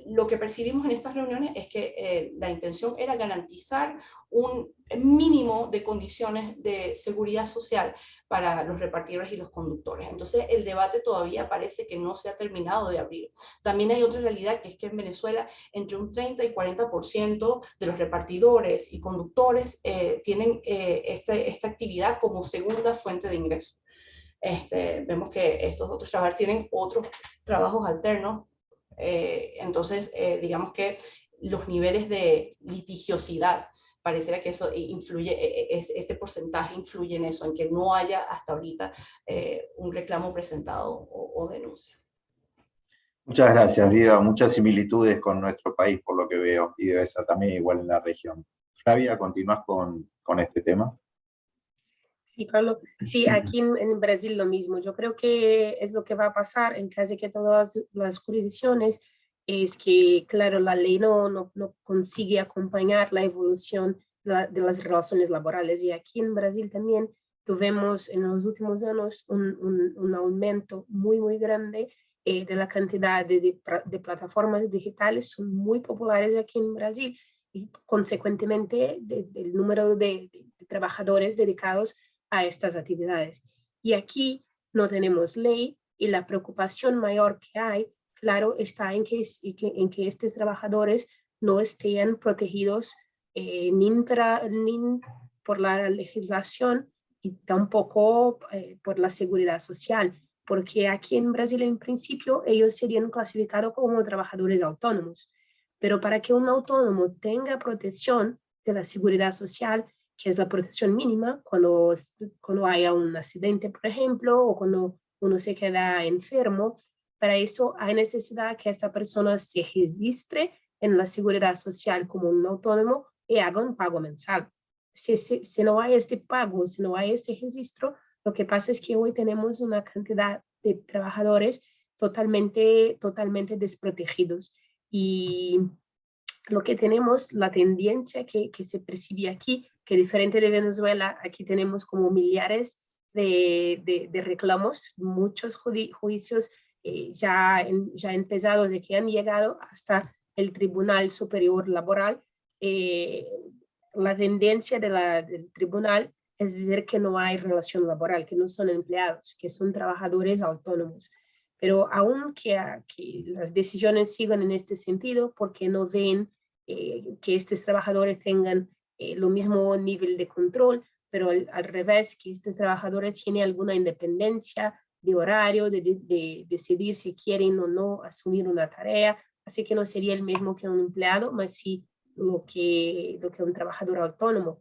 lo que percibimos en estas reuniones es que la intención era garantizar un mínimo de condiciones de seguridad social para los repartidores y los conductores. Entonces el debate todavía parece que no se ha terminado de abrir. También hay otra realidad, que es que en Venezuela entre un 30 y 40% de los repartidores y conductores tienen esta actividad como segunda fuente de ingreso. Vemos que estos otros trabajadores tienen otros trabajos alternos. Entonces, digamos que los niveles de litigiosidad, pareciera que eso influye, este porcentaje influye en eso, en que no haya hasta ahorita un reclamo presentado o denuncia. Muchas gracias, Vida. Muchas similitudes con nuestro país, por lo que veo, y debe ser también igual en la región. Flavia, ¿continúas con este tema? Sí, Pablo. Sí, aquí en Brasil lo mismo. Yo creo que es lo que va a pasar en casi que todas las jurisdicciones, es que, claro, la ley no consigue acompañar la evolución de las relaciones laborales. Y aquí en Brasil también tuvimos en los últimos años un aumento muy, muy grande de la cantidad de plataformas digitales. Son muy populares aquí en Brasil y consecuentemente del número de trabajadores dedicados a estas actividades. Y aquí no tenemos ley y la preocupación mayor que hay, claro, está en que estos trabajadores no estén protegidos ni por la legislación y tampoco por la seguridad social, porque aquí en Brasil en principio ellos serían clasificados como trabajadores autónomos, pero para que un autónomo tenga protección de la seguridad social, que es la protección mínima, cuando haya un accidente, por ejemplo, o cuando uno se queda enfermo, para eso hay necesidad que esta persona se registre en la seguridad social como un autónomo y haga un pago mensual. Si no hay este pago, si no hay este registro, lo que pasa es que hoy tenemos una cantidad de trabajadores totalmente desprotegidos. Y lo que tenemos, la tendencia que se percibe aquí, que diferente de Venezuela, aquí tenemos como millares de reclamos, muchos juicios ya empezados y que han llegado hasta el Tribunal Superior Laboral. la tendencia del tribunal es decir que no hay relación laboral, que no son empleados, que son trabajadores autónomos. Pero aún que las decisiones sigan en este sentido, porque no ven que estos trabajadores tengan lo mismo nivel de control, pero al revés, que estos trabajadores tienen alguna independencia de horario, de decidir si quieren o no asumir una tarea, así que no sería el mismo que un empleado, más sí lo que un trabajador autónomo.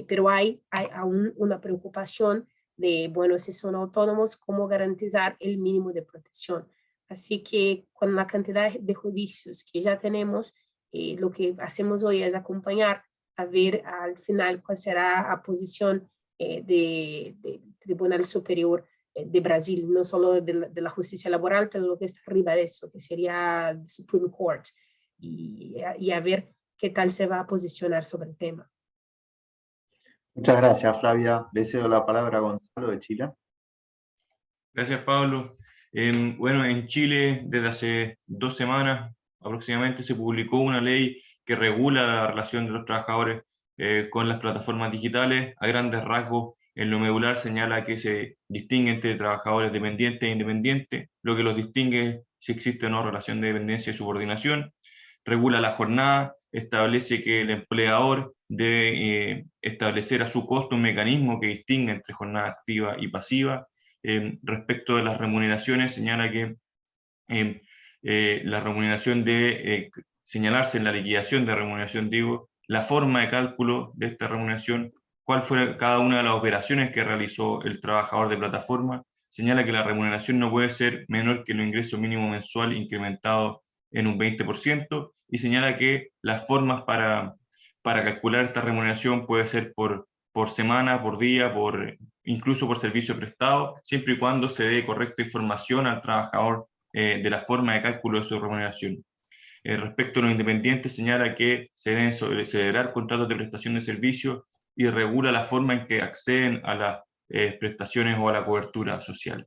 Pero hay aún una preocupación de, bueno, si son autónomos, cómo garantizar el mínimo de protección. Así que con la cantidad de juicios que ya tenemos, lo que hacemos hoy es acompañar a ver al final cuál será la posición del Tribunal Superior de Brasil, no solo de la justicia laboral, pero lo que está arriba de eso, que sería el Supreme Court, y a ver qué tal se va a posicionar sobre el tema. Muchas gracias, Flavia. Le cedo la palabra a Gonzalo de Chile. Gracias, Pablo. Bueno, en Chile, desde hace 2 semanas aproximadamente, se publicó una ley que regula la relación de los trabajadores con las plataformas digitales. A grandes rasgos, en lo medular señala que se distingue entre trabajadores dependientes e independientes, lo que los distingue es si existe o no relación de dependencia y subordinación. Regula la jornada, establece que el empleador debe establecer a su costo un mecanismo que distinga entre jornada activa y pasiva. Respecto de las remuneraciones, señala que la remuneración debe señalarse en la liquidación de remuneración, digo, la forma de cálculo de esta remuneración, cuál fue cada una de las operaciones que realizó el trabajador de plataforma. Señala que la remuneración no puede ser menor que el ingreso mínimo mensual incrementado en un 20%, y señala que las formas para calcular esta remuneración puede ser por semana, por día, incluso por servicio prestado, siempre y cuando se dé correcta información al trabajador de la forma de cálculo de su remuneración. Respecto a los independientes, señala que se deben celebrar contratos de prestación de servicios y regula la forma en que acceden a las prestaciones o a la cobertura social.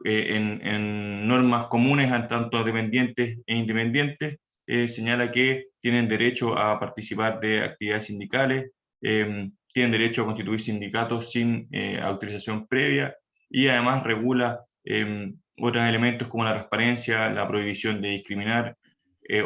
En normas comunes a tanto a dependientes e independientes, señala que tienen derecho a participar de actividades sindicales, tienen derecho a constituir sindicatos sin autorización previa, y además regula otros elementos como la transparencia, la prohibición de discriminar,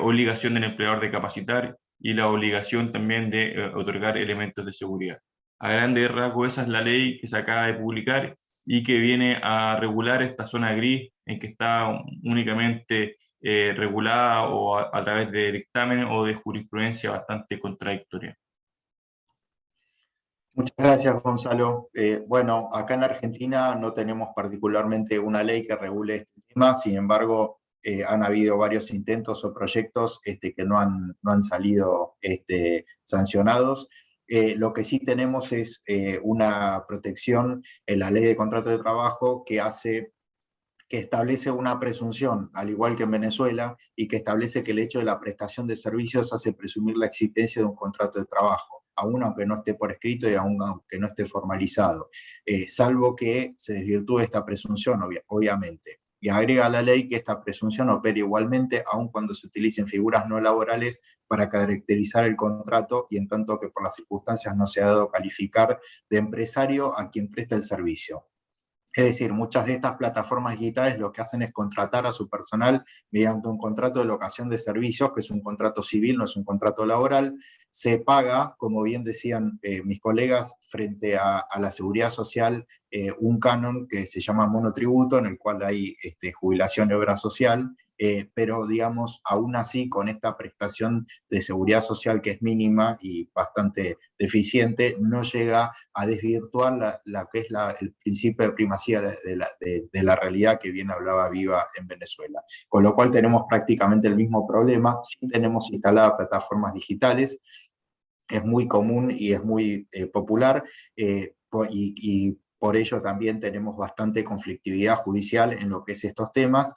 obligación del empleador de capacitar y la obligación también de otorgar elementos de seguridad. A grandes rasgos, esa es la ley que se acaba de publicar y que viene a regular esta zona gris en que está únicamente regulada o a través de dictámenes o de jurisprudencia bastante contradictoria. Muchas gracias, Gonzalo. Bueno, acá en Argentina no tenemos particularmente una ley que regule este tema, sin embargo, han habido varios intentos o proyectos que no han salido sancionados. Lo que sí tenemos es una protección en la Ley de Contrato de Trabajo que establece una presunción, al igual que en Venezuela, y que establece que el hecho de la prestación de servicios hace presumir la existencia de un contrato de trabajo, aún aunque no esté por escrito y aún aunque no esté formalizado, salvo que se desvirtúe esta presunción, obviamente. Y agrega a la ley que esta presunción opera igualmente aun cuando se utilicen figuras no laborales para caracterizar el contrato y en tanto que por las circunstancias no se ha dado calificar de empresario a quien presta el servicio. Es decir, muchas de estas plataformas digitales lo que hacen es contratar a su personal mediante un contrato de locación de servicios, que es un contrato civil, no es un contrato laboral. Se paga, como bien decían mis colegas, frente a la seguridad social, un canon que se llama monotributo, en el cual hay jubilación y obra social, pero digamos, aún así, con esta prestación de seguridad social que es mínima y bastante deficiente, no llega a desvirtuar la que es el principio de primacía de la realidad que bien hablaba Viva en Venezuela. Con lo cual tenemos prácticamente el mismo problema. Sí tenemos instaladas plataformas digitales, es muy común y es muy popular, y por ello también tenemos bastante conflictividad judicial en lo que es estos temas.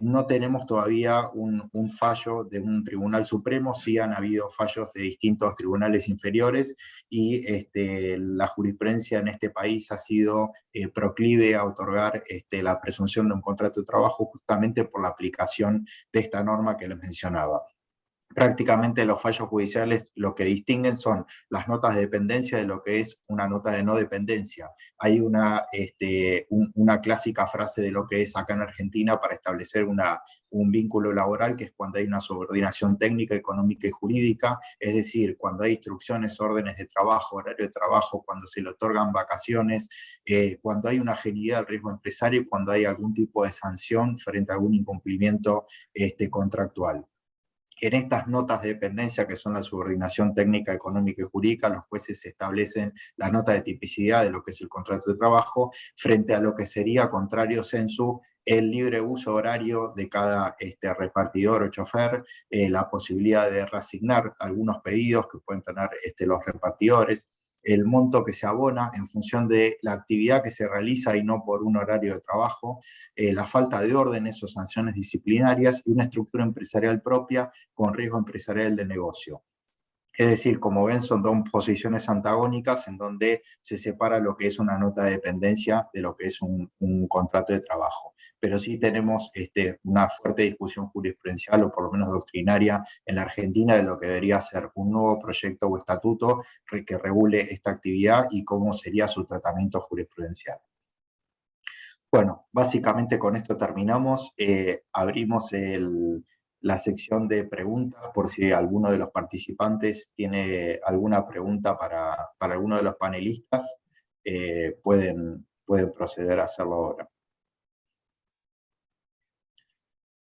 No tenemos todavía un fallo de un tribunal supremo, sí han habido fallos de distintos tribunales inferiores, y la jurisprudencia en este país ha sido proclive a otorgar la presunción de un contrato de trabajo justamente por la aplicación de esta norma que les mencionaba. prácticamente los fallos judiciales lo que distinguen son las notas de dependencia de lo que es una nota de no dependencia. Hay una clásica frase de lo que es acá en Argentina para establecer un vínculo laboral, que es cuando hay una subordinación técnica, económica y jurídica, es decir, cuando hay instrucciones, órdenes de trabajo, horario de trabajo, cuando se le otorgan vacaciones, cuando hay una ajenidad al riesgo empresario y cuando hay algún tipo de sanción frente a algún incumplimiento contractual. En estas notas de dependencia, que son la subordinación técnica, económica y jurídica, los jueces establecen la nota de tipicidad de lo que es el contrato de trabajo, frente a lo que sería, contrario sensu, el libre uso horario de cada repartidor o chofer, la posibilidad de reasignar algunos pedidos que pueden tener los repartidores, el monto que se abona en función de la actividad que se realiza y no por un horario de trabajo, la falta de órdenes o sanciones disciplinarias y una estructura empresarial propia con riesgo empresarial de negocio. Es decir, como ven, son dos posiciones antagónicas en donde se separa lo que es una nota de dependencia de lo que es un contrato de trabajo. Pero sí tenemos una fuerte discusión jurisprudencial, o por lo menos doctrinaria, en la Argentina de lo que debería ser un nuevo proyecto o estatuto que regule esta actividad y cómo sería su tratamiento jurisprudencial. Bueno, básicamente con esto terminamos. Abrimos la sección de preguntas por si alguno de los participantes tiene alguna pregunta para alguno de los panelistas. Pueden proceder a hacerlo ahora.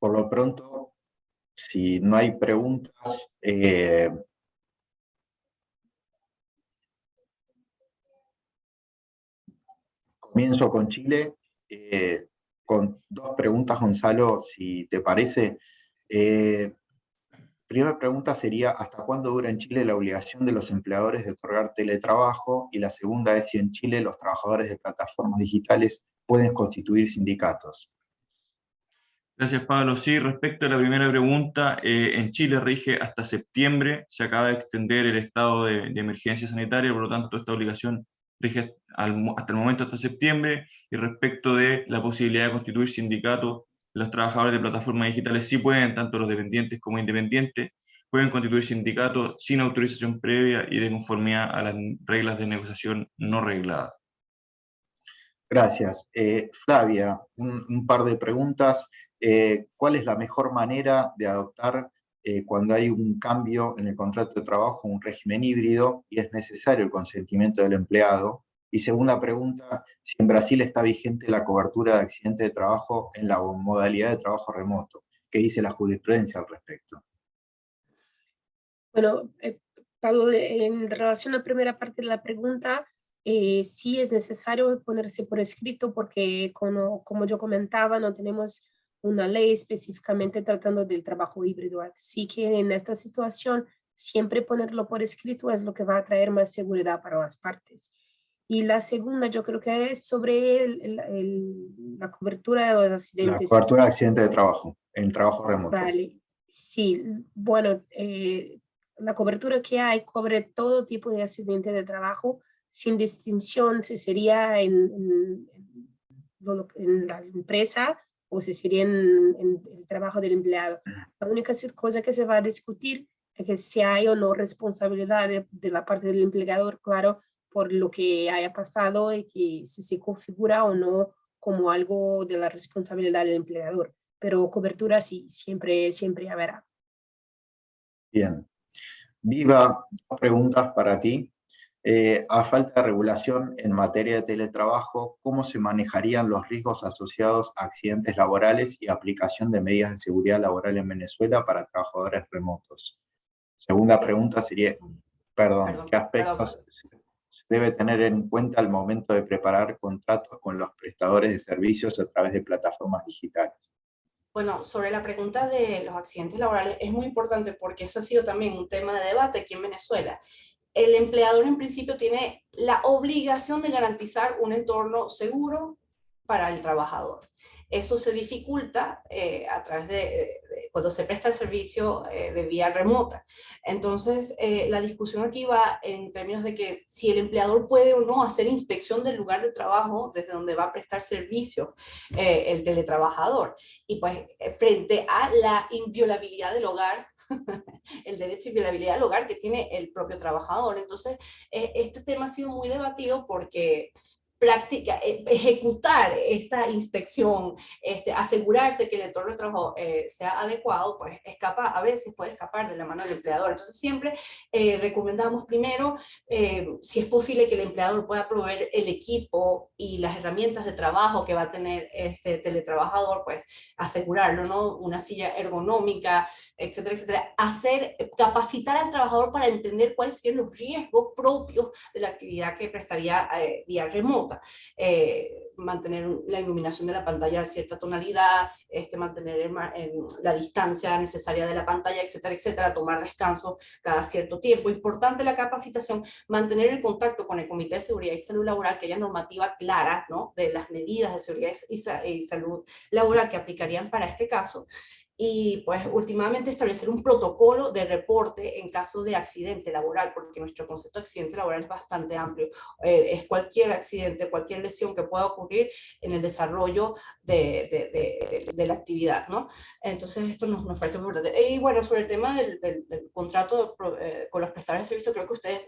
Por lo pronto, si no hay preguntas, comienzo con Chile, con dos preguntas, Gonzalo, si te parece. Primera pregunta sería, ¿hasta cuándo dura en Chile la obligación de los empleadores de otorgar teletrabajo? Y la segunda es si en Chile los trabajadores de plataformas digitales pueden constituir sindicatos. Gracias, Pablo. Sí, respecto a la primera pregunta, en Chile rige hasta septiembre, se acaba de extender el estado de emergencia sanitaria, por lo tanto esta obligación rige hasta el momento hasta septiembre. Y respecto de la posibilidad de constituir sindicatos, los trabajadores de plataformas digitales sí pueden, tanto los dependientes como independientes, pueden constituir sindicatos sin autorización previa y de conformidad a las reglas de negociación no regladas. Gracias. Flavia, un par de preguntas. ¿Cuál es la mejor manera de adoptar cuando hay un cambio en el contrato de trabajo, un régimen híbrido, y es necesario el consentimiento del empleado? Y segunda pregunta, si en Brasil está vigente la cobertura de accidentes de trabajo en la modalidad de trabajo remoto. ¿Qué dice la jurisprudencia al respecto? Bueno, Pablo, en relación a la primera parte de la pregunta, sí es necesario ponerse por escrito porque, como yo comentaba, no tenemos una ley específicamente tratando del trabajo híbrido. Así que en esta situación, siempre ponerlo por escrito es lo que va a traer más seguridad para las partes. Y la segunda, yo creo que es sobre la cobertura de los accidentes. La cobertura de accidentes de trabajo, en trabajo remoto. Vale, sí, bueno, la cobertura que hay cubre todo tipo de accidente de trabajo, sin distinción si sería en la empresa o si sería en el trabajo del empleado. La única cosa que se va a discutir es que si hay o no responsabilidad de la parte del empleador, claro, por lo que haya pasado y que si se configura o no como algo de la responsabilidad del empleador. Pero cobertura sí, siempre habrá. Bien. Viva, dos preguntas para ti. A falta de regulación en materia de teletrabajo, ¿cómo se manejarían los riesgos asociados a accidentes laborales y aplicación de medidas de seguridad laboral en Venezuela para trabajadores remotos? Segunda pregunta sería, ¿qué aspectos se debe tener en cuenta al momento de preparar contratos con los prestadores de servicios a través de plataformas digitales? Bueno, sobre la pregunta de los accidentes laborales es muy importante porque eso ha sido también un tema de debate aquí en Venezuela. El empleador en principio tiene la obligación de garantizar un entorno seguro para el trabajador. Eso se dificulta a través de cuando se presta el servicio de vía remota. Entonces, la discusión aquí va en términos de que si el empleador puede o no hacer inspección del lugar de trabajo desde donde va a prestar servicio el teletrabajador. Y pues, frente a la inviolabilidad del hogar, el derecho y inviolabilidad del hogar que tiene el propio trabajador. Entonces, este tema ha sido muy debatido porque ejecutar esta inspección, asegurarse que el entorno de trabajo sea adecuado, pues a veces puede escapar de la mano del empleador. Entonces siempre recomendamos primero, si es posible que el empleador pueda proveer el equipo y las herramientas de trabajo que va a tener este teletrabajador, pues asegurarlo, ¿no? Una silla ergonómica, etcétera, etcétera. Capacitar al trabajador para entender cuáles serían los riesgos propios de la actividad que prestaría vía remota. Mantener la iluminación de la pantalla a cierta tonalidad, mantener la distancia necesaria de la pantalla, etcétera, etcétera, tomar descansos cada cierto tiempo. Importante la capacitación, mantener el contacto con el Comité de Seguridad y Salud Laboral, que haya normativa clara, ¿no?, de las medidas de seguridad y salud laboral que aplicarían para este caso. Y pues últimamente establecer un protocolo de reporte en caso de accidente laboral, porque nuestro concepto de accidente laboral es bastante amplio. Es cualquier accidente, cualquier lesión que pueda ocurrir en el desarrollo de la actividad, ¿no? Entonces esto nos parece muy importante. Y bueno, sobre el tema del contrato con los prestadores de servicio, creo que ustedes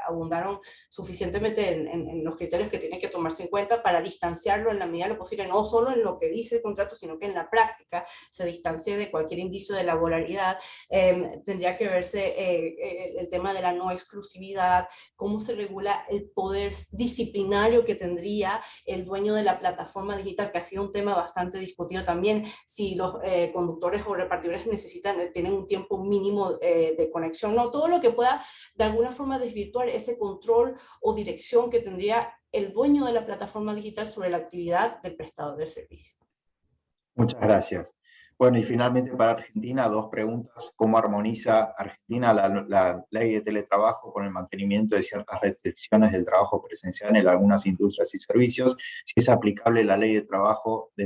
abundaron suficientemente en los criterios que tienen que tomarse en cuenta para distanciarlo en la medida de lo posible, no solo en lo que dice el contrato, sino que en la práctica se distancie de cualquier indicio de laboralidad. Tendría que verse el tema de la no exclusividad, cómo se regula el poder disciplinario que tendría el dueño de la plataforma digital, que ha sido un tema bastante discutido también, si los conductores o repartidores tienen un tiempo mínimo de conexión, no, todo lo que pueda de alguna forma desvirtuar ese control o dirección que tendría el dueño de la plataforma digital sobre la actividad del prestador de servicio. Muchas gracias. Bueno, y finalmente para Argentina, dos preguntas. ¿Cómo armoniza Argentina la ley de teletrabajo con el mantenimiento de ciertas restricciones del trabajo presencial en algunas industrias y servicios? Si es aplicable la ley de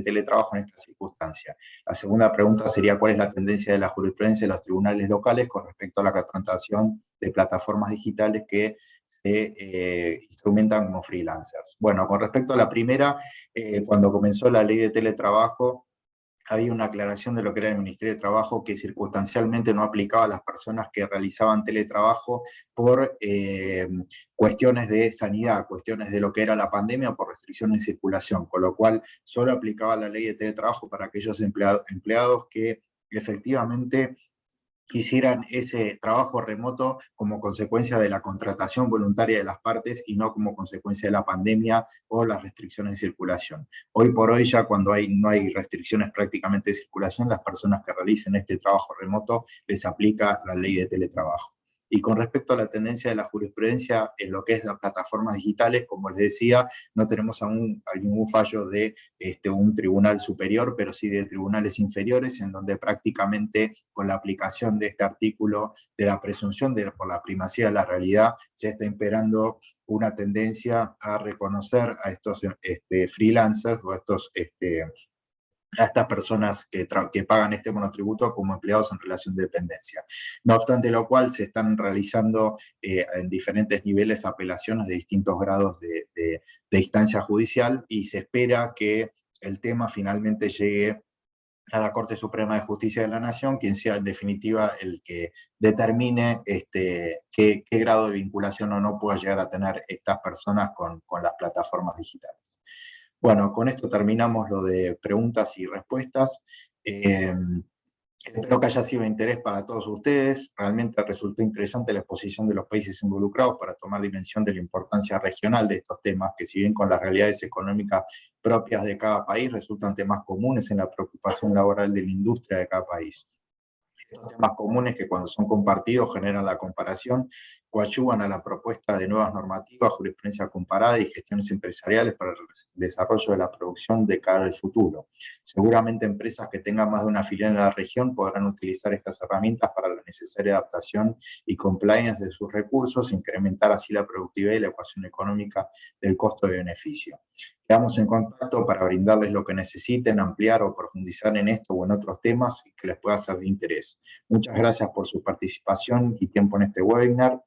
teletrabajo en esta circunstancia. La segunda pregunta sería cuál es la tendencia de la jurisprudencia de los tribunales locales con respecto a la contratación de plataformas digitales que se instrumentan como freelancers. Bueno, con respecto a la primera, cuando comenzó la ley de teletrabajo, había una aclaración de lo que era el Ministerio de Trabajo que circunstancialmente no aplicaba a las personas que realizaban teletrabajo por cuestiones de sanidad, cuestiones de lo que era la pandemia o por restricciones de circulación, con lo cual solo aplicaba la ley de teletrabajo para aquellos empleados que efectivamente hicieran ese trabajo remoto como consecuencia de la contratación voluntaria de las partes y no como consecuencia de la pandemia o las restricciones de circulación. Hoy por hoy ya cuando no hay restricciones prácticamente de circulación, las personas que realicen este trabajo remoto les aplica la ley de teletrabajo. Y con respecto a la tendencia de la jurisprudencia en lo que es las plataformas digitales, como les decía, no tenemos aún ningún fallo de un tribunal superior, pero sí de tribunales inferiores, en donde prácticamente con la aplicación de este artículo de la presunción por la primacía de la realidad, se está imperando una tendencia a reconocer a estos freelancers o a estas personas que pagan este monotributo como empleados en relación de dependencia. No obstante lo cual, se están realizando en diferentes niveles apelaciones de distintos grados de instancia judicial y se espera que el tema finalmente llegue a la Corte Suprema de Justicia de la Nación, quien sea en definitiva el que determine qué grado de vinculación o no pueda llegar a tener estas personas con las plataformas digitales. Bueno, con esto terminamos lo de preguntas y respuestas. Espero que haya sido de interés para todos ustedes. Realmente resultó interesante la exposición de los países involucrados para tomar dimensión de la importancia regional de estos temas, que si bien con las realidades económicas propias de cada país, resultan temas comunes en la preocupación laboral de la industria de cada país. Estos temas comunes que cuando son compartidos generan la comparación, coadyuvan a la propuesta de nuevas normativas, jurisprudencia comparada y gestiones empresariales para el desarrollo de la producción de cara al futuro. Seguramente empresas que tengan más de una filial en la región podrán utilizar estas herramientas para la necesaria adaptación y compliance de sus recursos, incrementar así la productividad y la ecuación económica del costo de beneficio. Quedamos en contacto para brindarles lo que necesiten, ampliar o profundizar en esto o en otros temas que les pueda ser de interés. Muchas gracias por su participación y tiempo en este webinar.